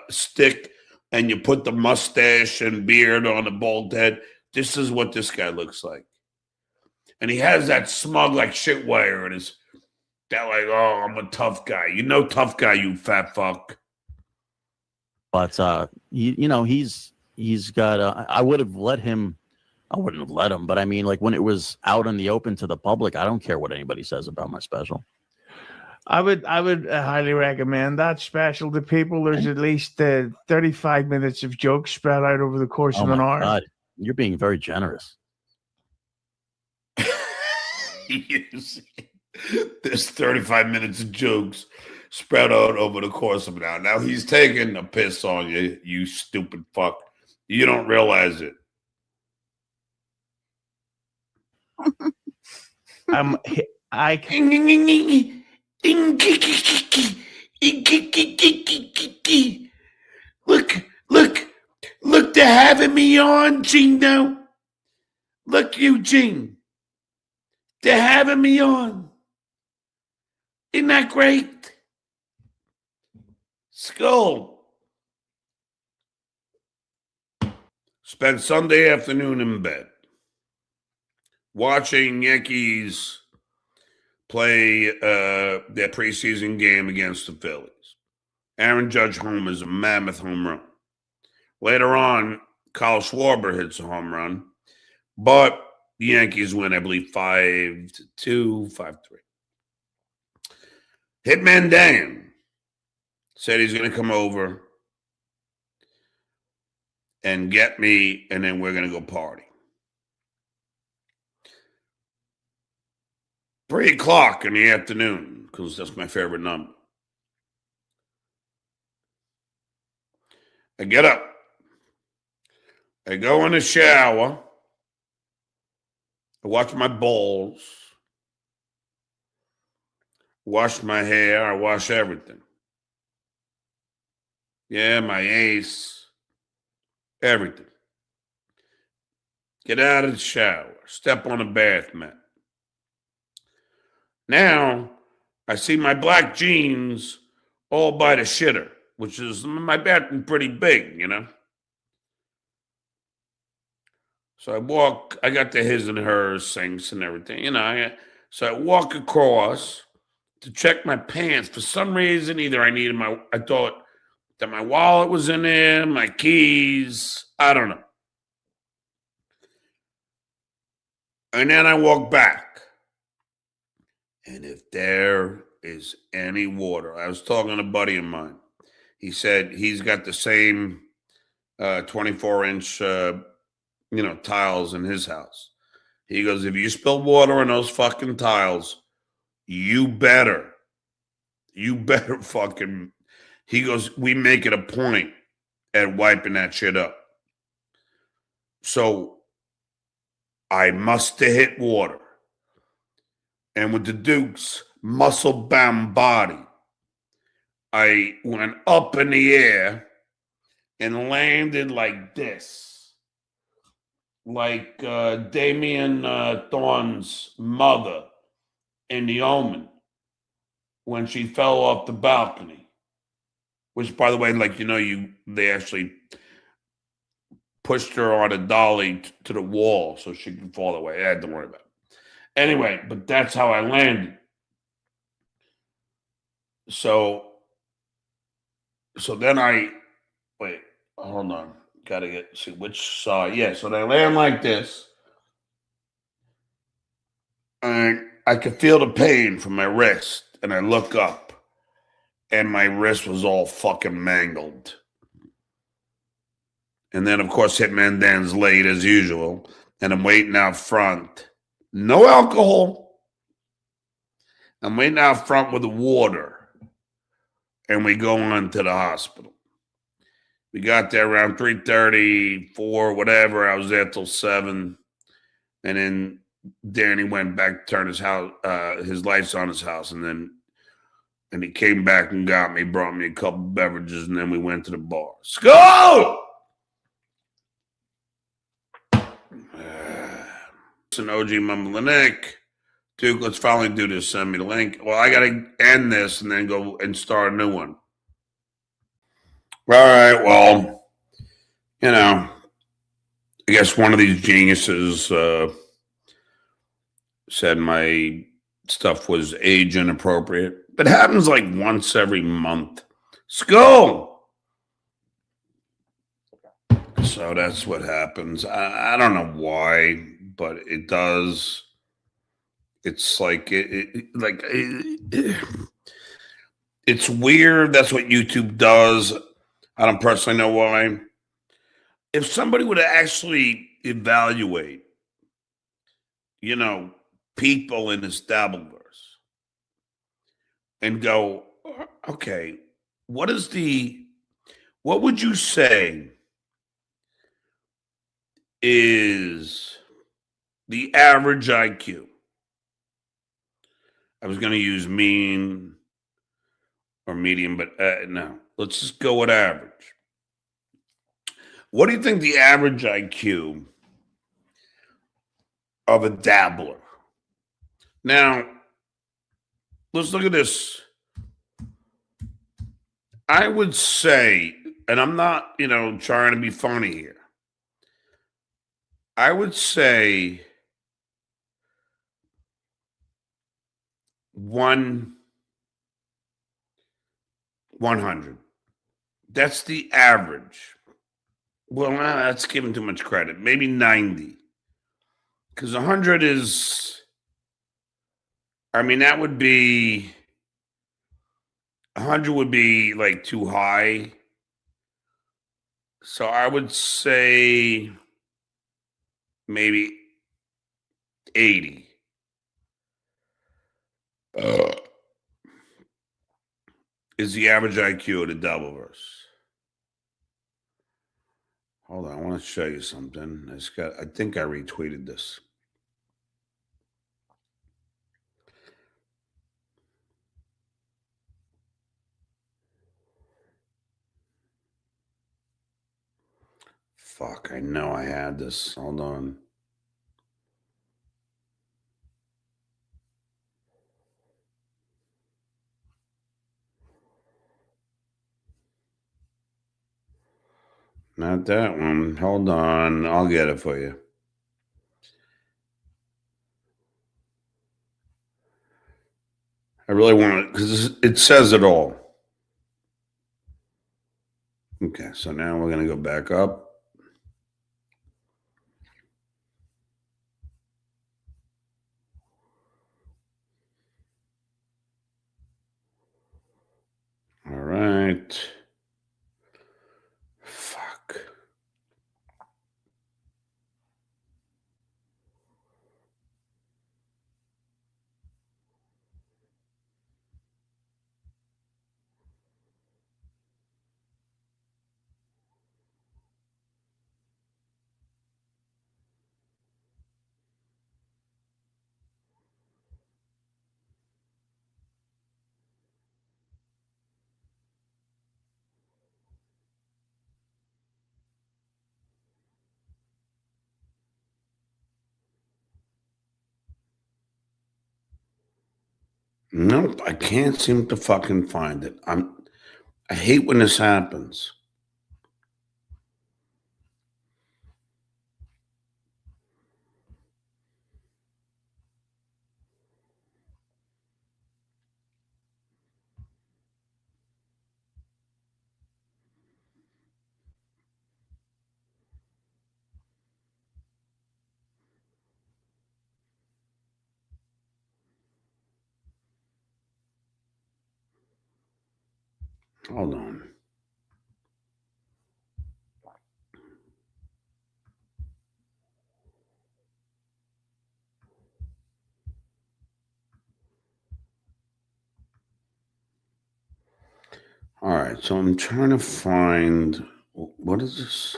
S1: stick, and you put the mustache and beard on the bald head. This is what this guy looks like, and he has that smug like shit wire in his. That like, oh, I'm a tough guy. You know, tough guy, you fat fuck.
S3: But he's got. I would have let him. I wouldn't have let him. But I mean, like when it was out in the open to the public, I don't care what anybody says about my special.
S5: I would highly recommend that special to people. There's at least 35 minutes of jokes spread out over the course of an hour.
S3: God, you're being very generous.
S1: There's 35 minutes of jokes spread out over the course of an hour. Now he's taking a piss on you, you stupid fuck. You don't realize it. Look, they're having me on, Gino. Look, Eugene. They're having me on. Isn't that great? Skull. Spent Sunday afternoon in bed watching Yankees play their preseason game against the Phillies. Aaron Judge homers a mammoth home run. Later on, Kyle Schwarber hits a home run, but the Yankees win, I believe, 5-2, 5-3. Hitman Dan said he's going to come over and get me, and then we're going to go party. 3 o'clock in the afternoon, because that's my favorite number. I get up. I go in the shower. I wash my balls. Wash my hair. I wash everything. Yeah, my ace. Everything. Get out of the shower. Step on the bath mat. Now, I see my black jeans all by the shitter, which is my bathroom pretty big, you know. So I got the his and hers sinks and everything, you know. So I walk across to check my pants. For some reason, either I thought that my wallet was in there, my keys, I don't know. And then I walk back. And if there is any water, I was talking to a buddy of mine. He said he's got the same 24-inch, tiles in his house. He goes, if you spill water on those fucking tiles, you better fucking. He goes, we make it a point at wiping that shit up. So I must have hit water. And with the Duke's muscle-bound body, I went up in the air and landed like this. Like Damien Thorne's mother in The Omen when she fell off the balcony. Which, by the way, they actually pushed her on a dolly to the wall so she could fall away. Don't worry about it. Anyway, but that's how I landed. So then wait, hold on. Gotta see which side. Yeah, so they land like this. And I could feel the pain from my wrist. And I look up. And my wrist was all fucking mangled. And then, of course, Hitman Dan's late as usual. And I'm waiting out front. No alcohol. I'm waiting out front with the water. And we go on to the hospital. We got there around 3:30, 4, whatever. I was there till 7. And then Danny went back to turn his lights on his house. And he came back and got me, brought me a couple beverages, and then we went to the bar. Skull! Listen, OG Mumble Nick. Duke, let's finally do this. Send me the link. Well, I got to end this and then go and start a new one. All right, well, I guess one of these geniuses said my stuff was age inappropriate. It happens like once every month. Skull! So that's what happens. I don't know why, but it does. It's like it's weird. That's what YouTube does. I don't personally know why. If somebody would actually evaluate, people in this Dabbleverse and go, okay, what would you say is the average IQ? I was going to use mean or medium, but no. Let's just go with average. What do you think the average IQ of a dabbler? Now, let's look at this. I would say, and I'm not, trying to be funny here. I would say 100. That's the average. Well, that's giving too much credit. Maybe 90. Because 100 is, that would be, 100 would be like too high. So I would say maybe 80. Is the average IQ of the Doubleverse. Hold on, I want to show you something. I think I retweeted this. Fuck, I know I had this. Hold on. Not that one. Hold on. I'll get it for you. I really want it because it says it all. Okay, so now we're going to go back up. All right. Fuck. Nope, I can't seem to fucking find it. I hate when this happens. Hold on. All right, so I'm trying to find what is this?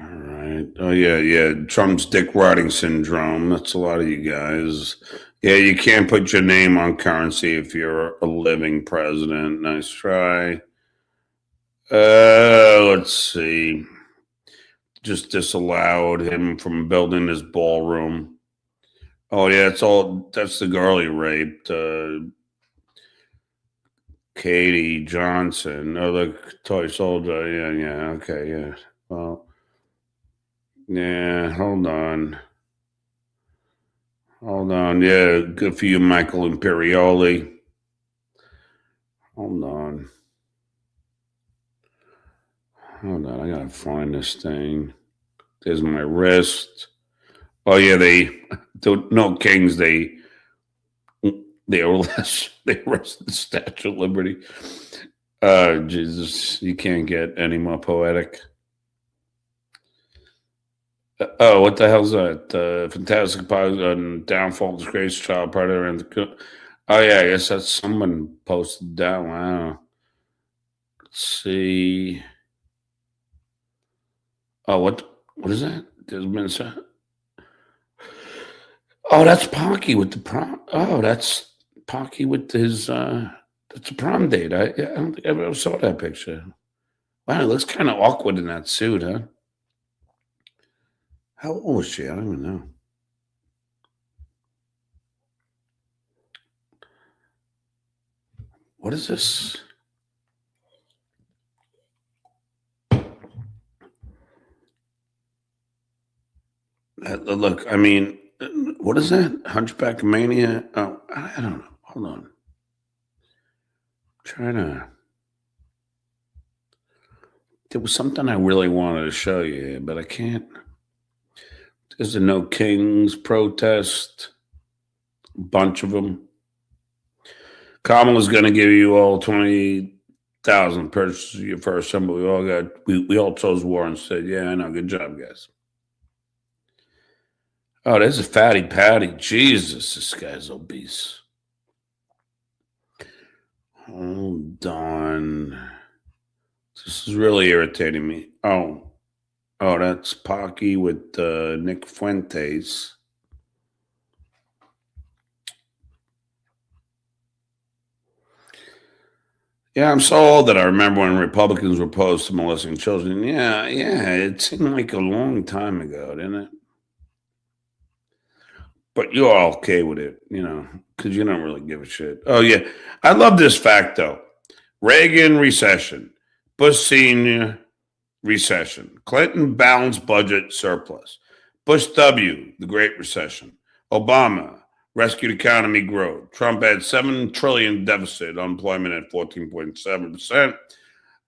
S1: All right. Oh yeah. Trump's dick riding syndrome. That's a lot of you guys. Yeah, you can't put your name on currency if you're a living president. Nice try. Let's see. Just disallowed him from building his ballroom. Oh yeah, that's the girl he raped. Katie Johnson. Oh, the toy soldier. Yeah. Okay, yeah. Well, yeah, hold on. Yeah, good for you, Michael Imperioli. Hold on. I gotta find this thing. There's my wrist. Oh yeah, no kings. They arrested the Statue of Liberty. Jesus, you can't get any more poetic. Oh, what the hell's that? Fantastic downfall, disgrace, child predator, and oh yeah, I guess that's someone posted that. Wow. Let's see. Oh, what is that? There's been oh, that's Pocky with the prom. Oh, that's Pocky with his. That's a prom date. I don't think I ever saw that picture. Wow, it looks kind of awkward in that suit, huh? How old was she? I don't even know. What is this? Look, I mean, what is that? Hunchback Mania? Oh, I don't know. Hold on. I'm trying to. There was something I really wanted to show you, but I can't. There's a No Kings protest. A bunch of them. Kamala's going to give you all 20,000 purchases your first time, but we all chose war and said, yeah, I know. Good job, guys. Oh, there's a fatty patty. Jesus, this guy's obese. Hold on. This is really irritating me. Oh, that's Pocky with Nick Fuentes. Yeah, I'm so old that I remember when Republicans were opposed to molesting children. Yeah, it seemed like a long time ago, didn't it? But you're all okay with it, because you don't really give a shit. Oh, yeah. I love this fact, though. Reagan recession. Bush Sr., recession. Clinton balanced budget surplus. Bush W, the Great Recession. Obama rescued economy growth. Trump had $7 trillion deficit, unemployment at 14.7%.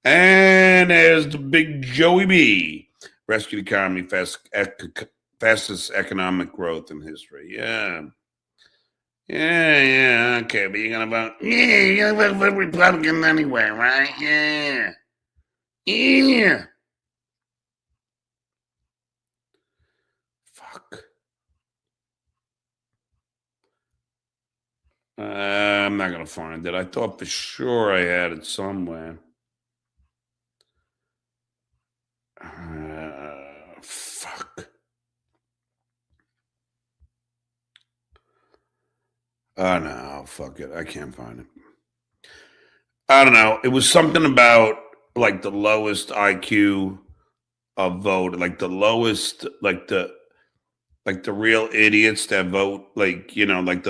S1: And there's the big Joey B, rescued economy, fastest economic growth in history. Yeah. Yeah, okay, but you're gonna vote. Yeah, you're gonna vote for Republican anyway, right? Yeah. Yeah. Fuck. I'm not gonna find it. I thought for sure I had it somewhere. Fuck. Oh no, fuck it. I can't find it. I don't know. It was something about like the lowest IQ of vote, like the lowest, like the real idiots that vote, like like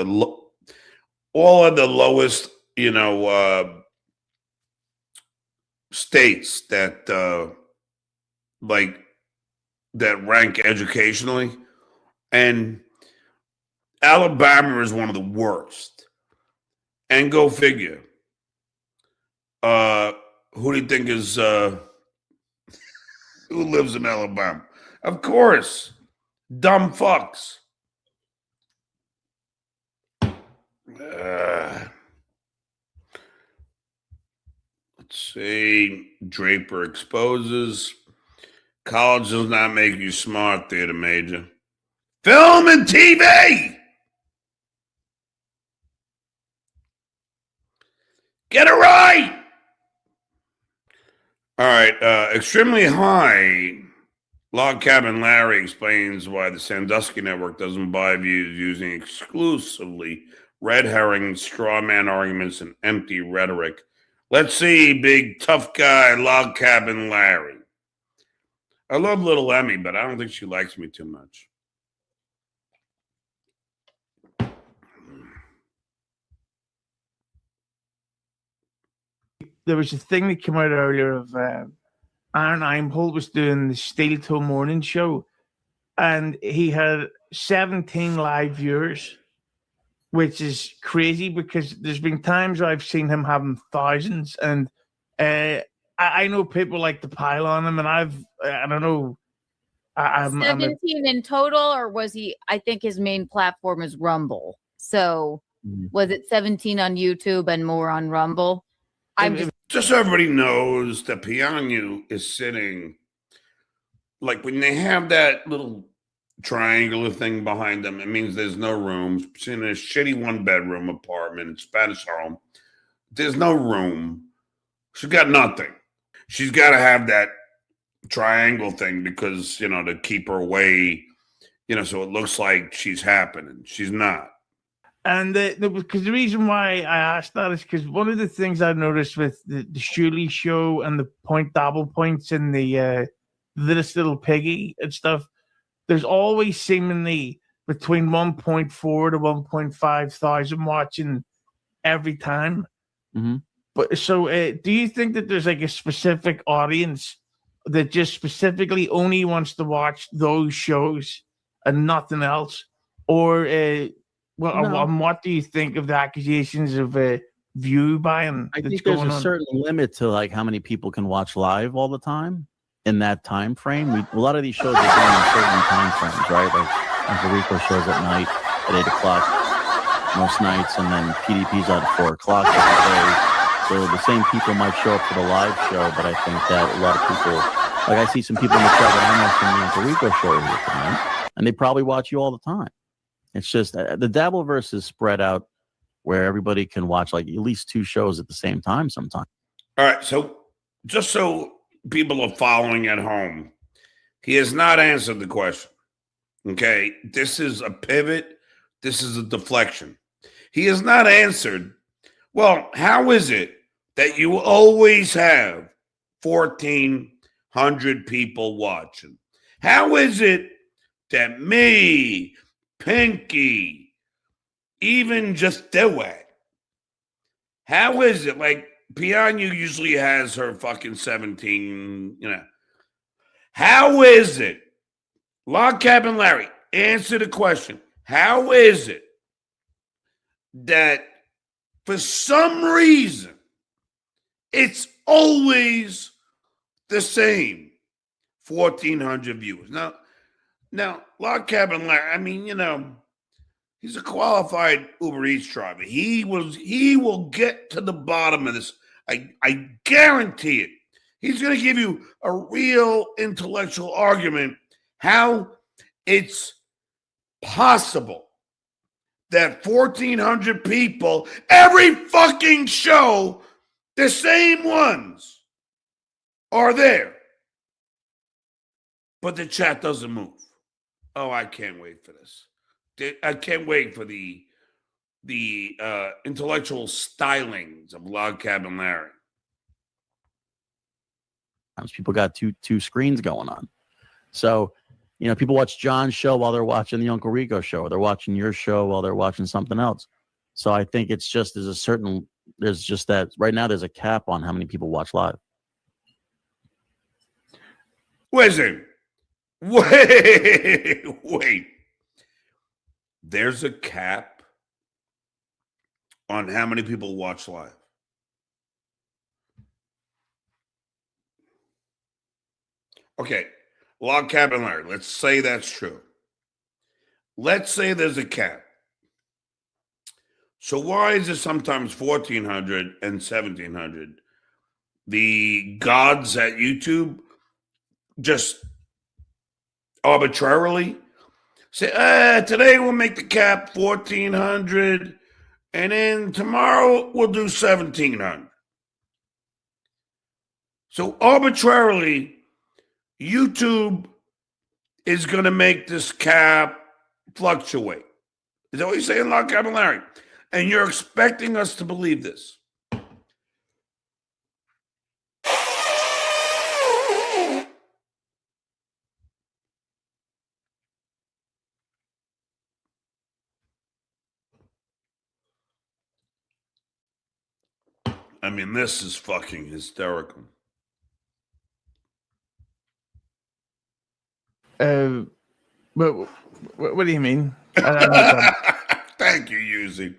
S1: all of the lowest, states that like that rank educationally, and Alabama is one of the worst. And go figure. Who do you think is who lives in Alabama? Of course, dumb fucks. Let's see. Draper exposes college does not make you smart, theater major. Film and TV. Get it right. All right. Extremely high. Log Cabin Larry explains why the Sandusky Network doesn't buy views using exclusively red herring, straw man arguments, and empty rhetoric. Let's see, big tough guy, Log Cabin Larry. I love little Emmy, but I don't think she likes me too much.
S5: There was a thing that came out earlier of Aaron Einhold was doing the Steel Toe Morning Show, and he had 17 live viewers, which is crazy because there's been times where I've seen him having thousands, and I know people like to pile on him, and I don't know. I'm
S4: 17 in total, or was he? I think his main platform is Rumble. So was it 17 on YouTube and more on Rumble?
S1: Just so everybody knows that Pianu is sitting, like when they have that little triangular thing behind them, it means there's no rooms. She's in a shitty 1-bedroom apartment, Spanish home. There's no room. She's got nothing. She's got to have that triangle thing because, to keep her away, so it looks like she's happening. She's not.
S5: And because the reason why I asked that is because one of the things I noticed with the Shuley show and the double points and the This Little Piggy and stuff, there's always seemingly between 1.4 to 1.5 thousand watching every time.
S3: Mm-hmm.
S5: But so, do you think that there's like a specific audience that just specifically only wants to watch those shows and nothing else, or what do you think of the accusations of view buying?
S3: I think there's a certain limit to like how many people can watch live all the time in that time frame. A lot of these shows are done in certain time frames, right? Like Uncle Rico shows at night at 8 o'clock most nights, and then PDP's out at 4 o'clock every day. So the same people might show up for the live show, but I think that a lot of people, like I see some people in the chat that I know from the Uncle Rico show here tonight, and they probably watch you all the time. It's just the Dabbleverse is spread out where everybody can watch like at least 2 shows at the same time sometimes.
S1: All right. So just so people are following at home, he has not answered the question. Okay. This is a pivot. This is a deflection. He has not answered. Well, how is it that you always have 1,400 people watching? How is it that me, Pinky, even just Dewey, how is it like Pianu usually has her fucking 17, How is it? Log Cabin Larry, answer the question. How is it that for some reason it's always the same 1,400 viewers? Now, Log Cabin Larry, I mean, he's a qualified Uber Eats driver. He will get to the bottom of this. I guarantee it. He's going to give you a real intellectual argument how it's possible that 1,400 people, every fucking show, the same ones, are there. But the chat doesn't move. Oh, I can't wait for this. I can't wait for the intellectual stylings of Log Cabin Larry.
S3: People got two screens going on. So, people watch John's show while they're watching the Uncle Rico show, or they're watching your show while they're watching something else. So I think it's just there's just that right now there's a cap on how many people watch live.
S1: Listen, wait. There's a cap on how many people watch live. Okay, Log Cabin Larry, let's say that's true. Let's say there's a cap. So why is it sometimes 1,400 and 1,700? The gods at YouTube just arbitrarily say, today we'll make the cap 1,400, and then tomorrow we'll do 1,700. So arbitrarily, YouTube is going to make this cap fluctuate. Is that what you're saying, Log Cabin Larry? And you're expecting us to believe this? I mean, this is fucking hysterical.
S5: But what do you mean?
S1: Thank you, Yuzi.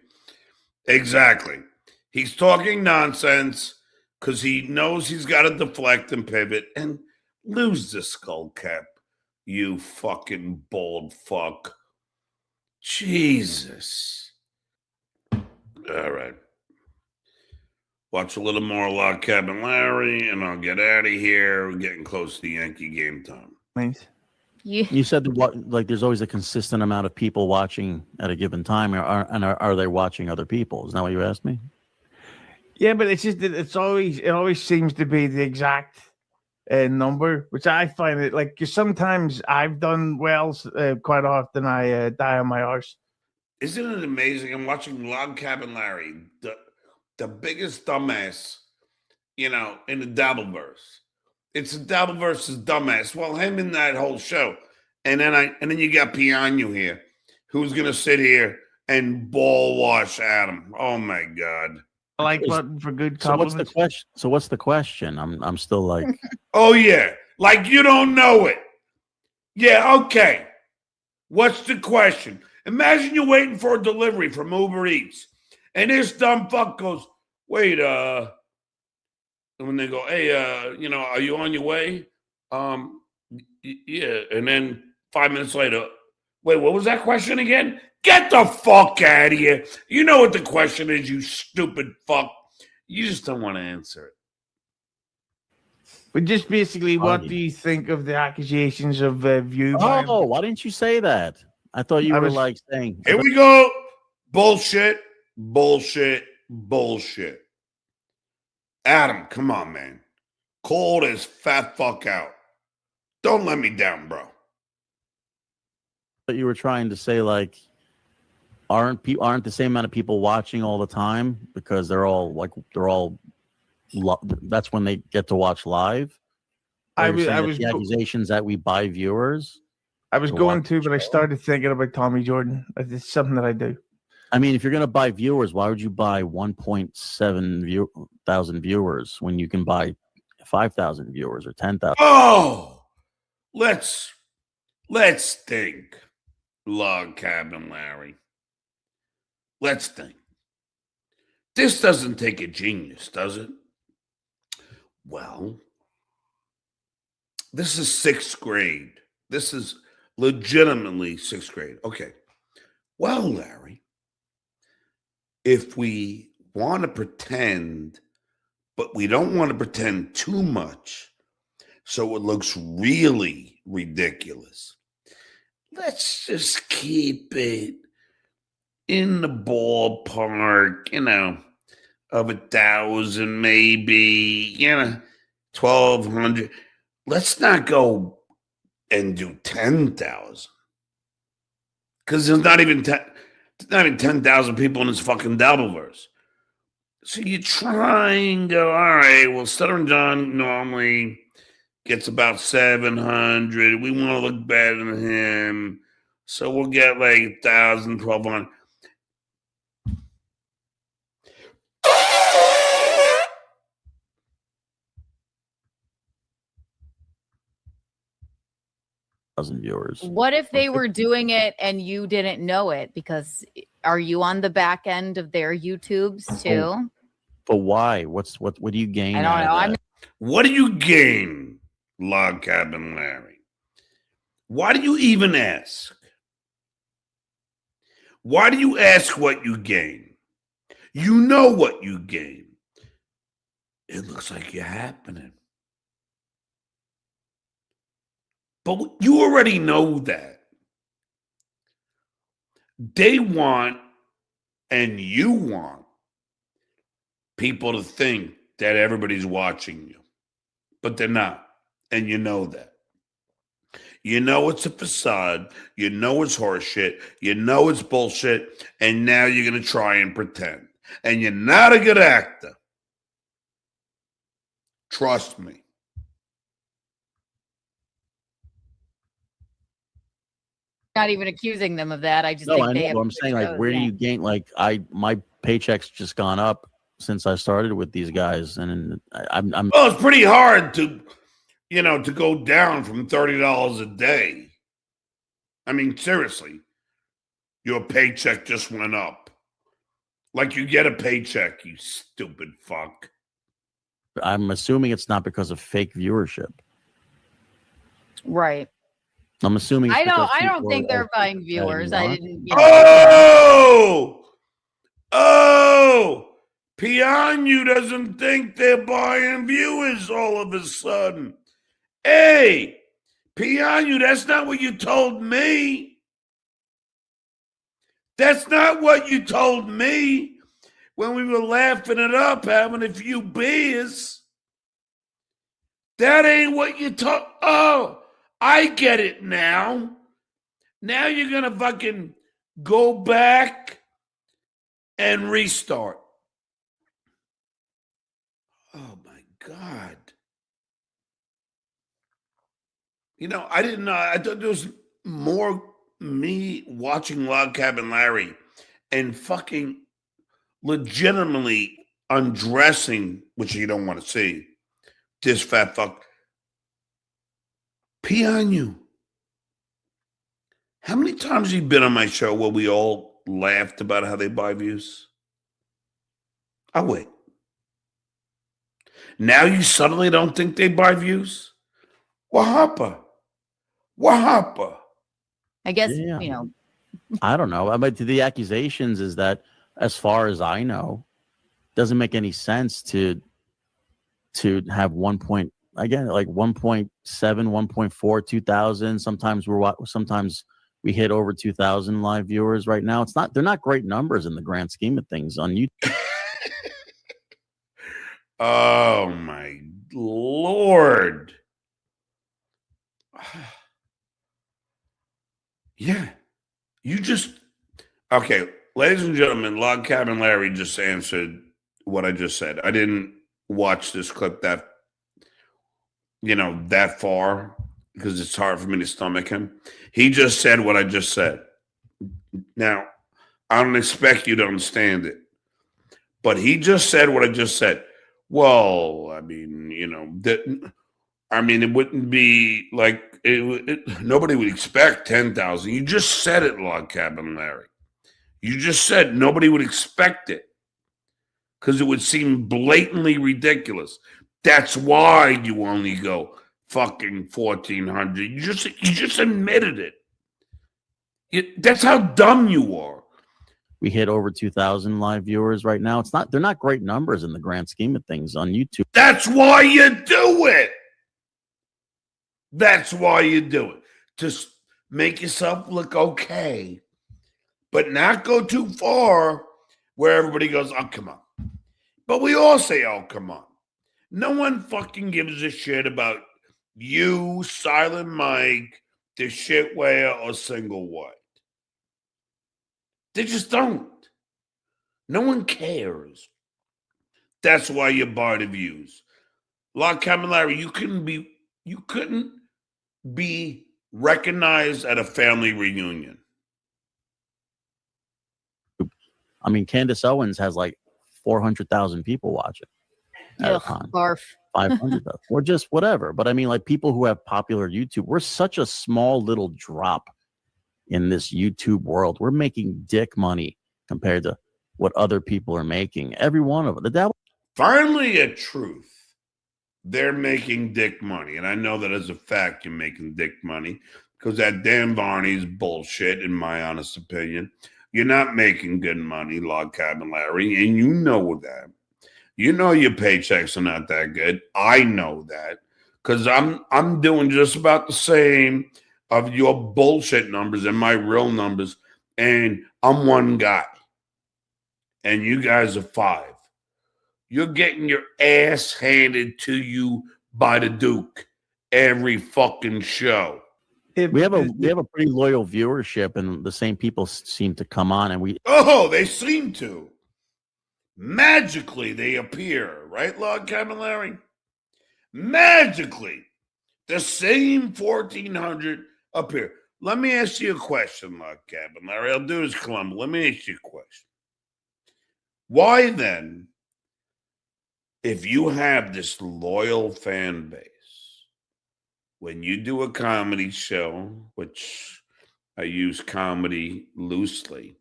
S1: Exactly. He's talking nonsense because he knows he's got to deflect and pivot and lose the skull cap. You fucking bald fuck. Jesus. All right. Watch a little more Log Cabin Larry, and I'll get out of here. We're getting close to the Yankee game time.
S5: Thanks.
S3: You said like there's always a consistent amount of people watching at a given time, are they watching other people? Isn't that what you asked me?
S5: Yeah, but it's just that it always seems to be the exact number, which I find it like, because sometimes I've done well, quite often I die on my arse.
S1: Isn't it amazing? I'm watching Log Cabin Larry, the biggest dumbass, in the Dabbleverse. It's a Dabble versus dumbass. Well, him in that whole show, and then you got Piano here, who's gonna sit here and ball wash Adam. Oh my God!
S5: I like button for good
S3: compliments.
S5: So
S3: what's the question? I'm still like,
S1: oh yeah, like you don't know it. Yeah, okay. What's the question? Imagine you're waiting for a delivery from Uber Eats, and this dumb fuck goes, wait, and when they go, hey, are you on your way? Yeah. And then 5 minutes later, wait, what was that question again? Get the fuck out of here. You know what the question is, you stupid fuck. You just don't want to answer it.
S5: But just basically, what do you think of the accusations of view?
S3: Oh, why didn't you say that? I thought you were like saying.
S1: Here we go. Bullshit, bullshit, bullshit. Adam, come on, man. Call this fat fuck out. Don't let me down, bro.
S3: But you were trying to say, like, aren't the same amount of people watching all the time because that's when they get to watch live?
S5: I was
S3: the accusations that we buy viewers.
S5: I was going to, but I started thinking about Tommy Jordan. It's something that I do.
S3: I mean, if you're going to buy viewers, why would you buy 1.7 thousand viewers when you can buy 5,000 viewers or 10,000?
S1: Oh, let's think, Log Cabin Larry. Let's think. This doesn't take a genius, does it? Well, this is 6th grade. This is legitimately 6th grade. Okay. Well, Larry, if we want to pretend, but we don't want to pretend too much so it looks really ridiculous, let's just keep it in the ballpark, of 1,000, maybe, 1,200. Let's not go and do 10,000 because there's not even 10,000 people in this fucking Dabbleverse. So you try and go, all right, well, Stuttering John normally gets about 700. We want to look better than him. So we'll get like 1,000, 1,200.
S3: Viewers.
S4: What if they were doing it and you didn't know it? Because are you on the back end of their YouTubes too?
S3: But why? What do you gain?
S4: I don't know.
S1: What do you gain, Log Cabin Larry? Why do you even ask? Why do you ask what you gain? You know what you gain. It looks like you're happening. But you already know that. They want, and you want, people to think that everybody's watching you. But they're not. And you know that. You know it's a facade. You know it's horseshit. You know it's bullshit. And now you're going to try and pretend. And you're not a good actor. Trust me.
S4: Not even accusing them of that. I just
S3: No,
S4: think
S3: I
S4: they
S3: know.
S4: have
S3: I'm saying, like, where do you gain? Like, my paycheck's just gone up since I started with these guys, and I'm
S1: Well, it's pretty hard to go down from $30 a day. I mean, seriously, your paycheck just went up. Like you get a paycheck, you stupid fuck.
S3: I'm assuming it's not because of fake viewership.
S4: Right.
S3: I'm assuming it's
S4: I
S3: because
S4: don't
S3: people
S4: think they're
S3: are
S4: buying viewers. I
S3: watching.
S4: didn't.
S1: Oh, Pianu doesn't think they're buying viewers all of a sudden. Hey, Pianu, that's not what you told me. That's not what you told me when we were laughing it up, having a few beers. That ain't what you told. Oh, I get it now. Now you're going to fucking go back and restart. Oh, my God. I didn't know. I thought there was more me watching Log Cabin Larry and fucking legitimately undressing, which you don't want to see, this fat fuck. Pianu. How many times have you been on my show where we all laughed about how they buy views? I'll wait. Now you suddenly don't think they buy views? What happened?
S4: I guess,
S3: Yeah. I don't know. But the accusations is that, as far as I know, doesn't make any sense to have 1.7, 1.4, 2,000. Sometimes we hit over 2,000 live viewers right now. They're not great numbers in the grand scheme of things on YouTube.
S1: Oh my Lord. Yeah. Okay, ladies and gentlemen, Log Cabin Larry just answered what I just said. I didn't watch this clip that far because it's hard for me to stomach him. He just said what I just said. Now, I don't expect you to understand it, but he just said what I just said. Well, I mean, I mean, it wouldn't be like nobody would expect 10,000. You just said it, Log Cabin Larry. You just said nobody would expect it because it would seem blatantly ridiculous. That's why you only go fucking 1,400. You just admitted it. That's how dumb you are.
S3: We hit over 2,000 live viewers right now. They're not great numbers in the grand scheme of things on YouTube.
S1: That's why you do it. That's why you do it. Just make yourself look okay, but not go too far where everybody goes, oh, come on. But we all say, oh, come on. No one fucking gives a shit about you, Silent Mike, the Shitware, or Single White. They just don't. No one cares. That's why you buy the views. Log Cabin Larry, you couldn't be recognized at a family reunion.
S3: I mean, Candace Owens has like 400,000 people watching at a time.
S4: Barf.
S3: 500 or just whatever. But I mean, like people who have popular YouTube, we're such a small little drop in this YouTube world. We're making dick money compared to what other people are making. Every one of them.
S1: Finally, a truth. They're making dick money. And I know that as a fact, you're making dick money because that Dan Barney's bullshit, in my honest opinion. You're not making good money, Log Cabin Larry, and you know that. You know your paychecks are not that good. I know that because I'm doing just about the same of your bullshit numbers and my real numbers, and I'm one guy, and you guys are 5. You're getting your ass handed to you by the Duke every fucking show.
S3: We have a pretty loyal viewership, and the same people seem to come on, and
S1: they seem to. Magically, they appear, right, Log Cabin Larry? Magically, the same 1,400 appear. Let me ask you a question, Log Cabin Larry. I'll do this, Columbo. Let me ask you a question. Why then, if you have this loyal fan base, when you do a comedy show, which I use comedy loosely,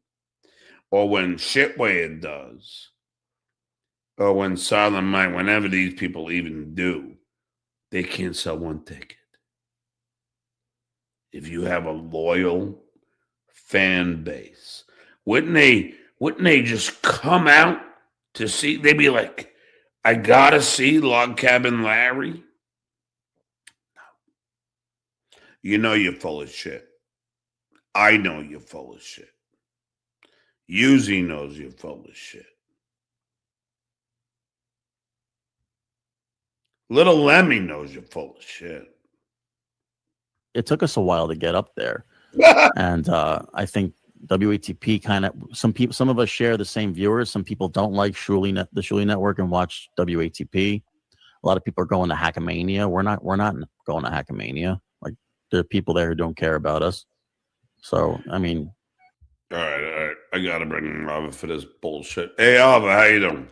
S1: or when Shitway does, or when Silent Mike, whenever these people even do, they can't sell one ticket. If you have a loyal fan base, wouldn't they just come out to see? They'd be like, I gotta see Log Cabin Larry. No. You know you're full of shit. I know you're full of shit. Uzi knows you're full of shit. Little Lemmy knows you're full of shit.
S3: It took us a while to get up there. And I think WATP kind of, some of us share the same viewers. Some people don't like the Shuli Network and watch WATP. A lot of people are going to Hackamania. We're not going to Hackamania. Like, there are people there who don't care about us. So, I mean.
S1: All right. I got to bring in Robert for this bullshit. Hey, Alva, how you doing?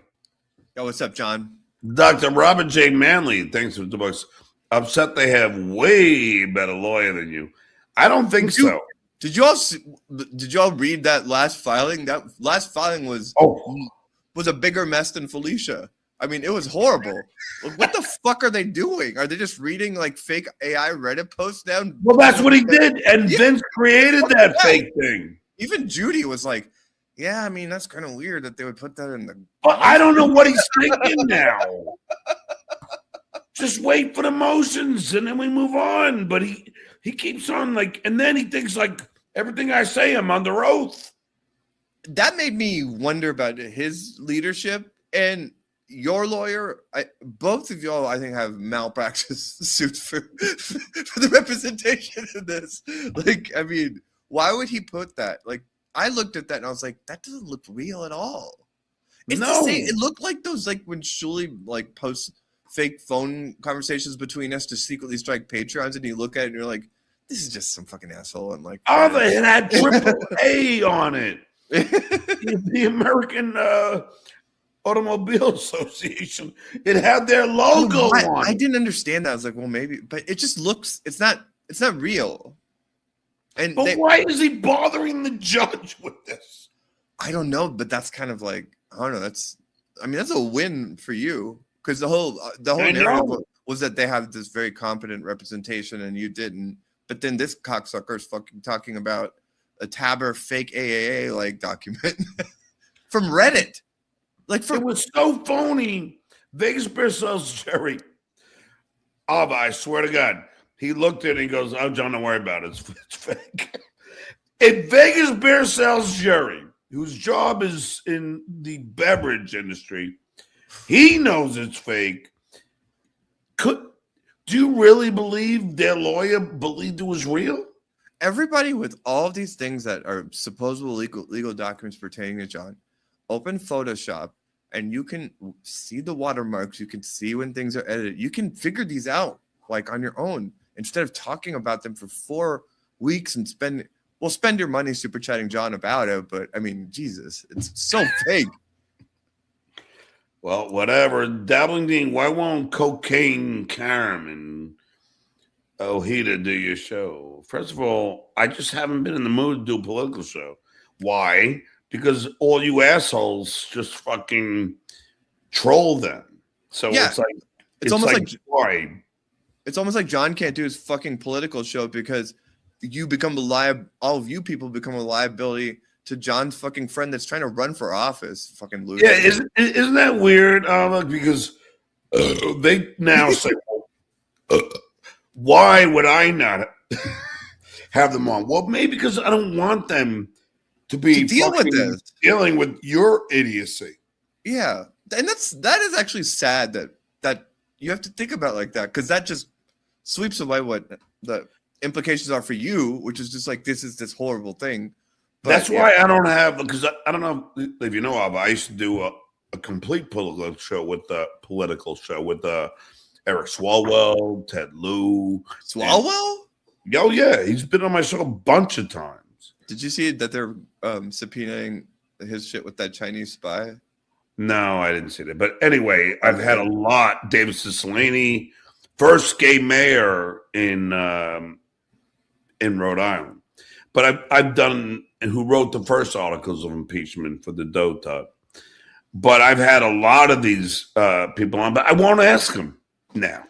S6: Yo, what's up, John?
S1: Dr. Robert J. Manley, thanks for the books. Upset they have way better lawyer than you. I don't think so.
S6: Did y'all read that last filing? That last filing was a bigger mess than Felicia. I mean, it was horrible. What the fuck are they doing? Are they just reading like fake AI Reddit posts down?
S1: Well, that's what he did, and Vince created that fake thing.
S6: Even Judy was like, yeah, I mean, that's kind of weird that they would put that in the...
S1: But I don't know what he's thinking now. Just wait for the motions, and then we move on. But he keeps on, like, and then he thinks, like, everything I say, I'm under oath.
S6: That made me wonder about his leadership. And your lawyer, both of y'all, I think, have malpractice suits for the representation of this. Like, I mean, why would he put that? Like, I looked at that and I was like, that doesn't look real at all. It's the same. It looked like those, like when Shuli like posts fake phone conversations between us to secretly strike Patreons, and you look at it and you're like, this is just some fucking asshole. And like,
S1: they had triple A on it. The American Automobile Association. It had their logo on
S6: I
S1: it.
S6: didn't understand that. I was like, well, maybe, but it just looks. It's not real. And
S1: But why is he bothering the judge with this?
S6: I don't know, but that's kind of like, I don't know. That's a win for you, because the whole narrative was that they have this very competent representation and you didn't. But then this cocksucker is fucking talking about a Tabber fake AAA like document from Reddit. Like,
S1: it was so phony. Vegas Bear sells Jerry. Oh, I swear to God. He looked at it and he goes, "Oh, John, don't worry about it. It's fake." If Vegas Bear sells Jerry, whose job is in the beverage industry, he knows it's fake. Do you really believe their lawyer believed it was real?
S6: Everybody with all of these things that are supposedly legal documents pertaining to John, open Photoshop, and you can see the watermarks. You can see when things are edited. You can figure these out like on your own instead of talking about them for 4 weeks and spend your money super chatting John about it. But I mean, Jesus, it's so fake.
S1: Well, whatever. Dabbling Dean, why won't Cocaine Karam and Ojeda do your show? First of all, I just haven't been in the mood to do a political show. Why? Because all you assholes just fucking troll them. So
S6: Yeah.
S1: it's almost like why?
S6: It's almost like John can't do his fucking political show because you become all of you people become a liability to John's fucking friend that's trying to run for office. Fucking loser.
S1: Yeah, isn't that weird? Because they now say, why would I not have them on? Well, maybe because I don't want them to be dealing with your idiocy.
S6: Yeah, and that is actually sad that you have to think about it like that, because that just sweeps away what the implications are for you, which is just like, this is this horrible thing. But
S1: that's why I don't have, because I don't know if you know of, I used to do a complete political show with Eric Swalwell, Ted Lieu.
S6: Swalwell?
S1: Oh yeah, he's been on my show a bunch of times.
S6: Did you see that they're subpoenaing his shit with that Chinese spy?
S1: No, I didn't see that. But anyway, I've had a lot. David Cicilline, first gay mayor in Rhode Island. But I've done, and who wrote the first articles of impeachment for the Doe Tub. But I've had a lot of these people on, but I won't ask them now.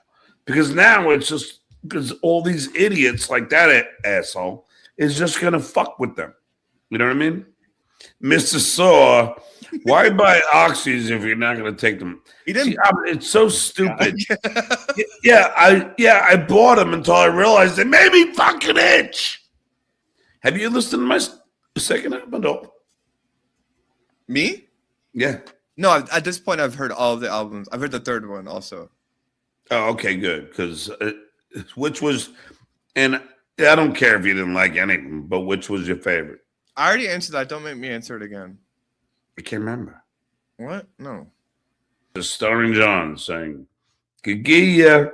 S1: Because now it's just, because all these idiots like that asshole is just going to fuck with them. You know what I mean? Mr. Saw, why buy oxys if you're not going to take them?
S6: He didn't.
S1: See, it's so stupid. I bought them until I realized they made me fucking itch. Have you listened to my second album? No.
S6: Me?
S1: Yeah.
S6: No, at this point, I've heard all of the albums. I've heard the third one also.
S1: Oh, okay, good. Because which was, and I don't care if you didn't like any of them, but which was your favorite?
S6: I already answered that. Don't make me answer it again.
S1: I can't remember.
S6: What? No.
S1: Just Stuttering John saying, Gigia.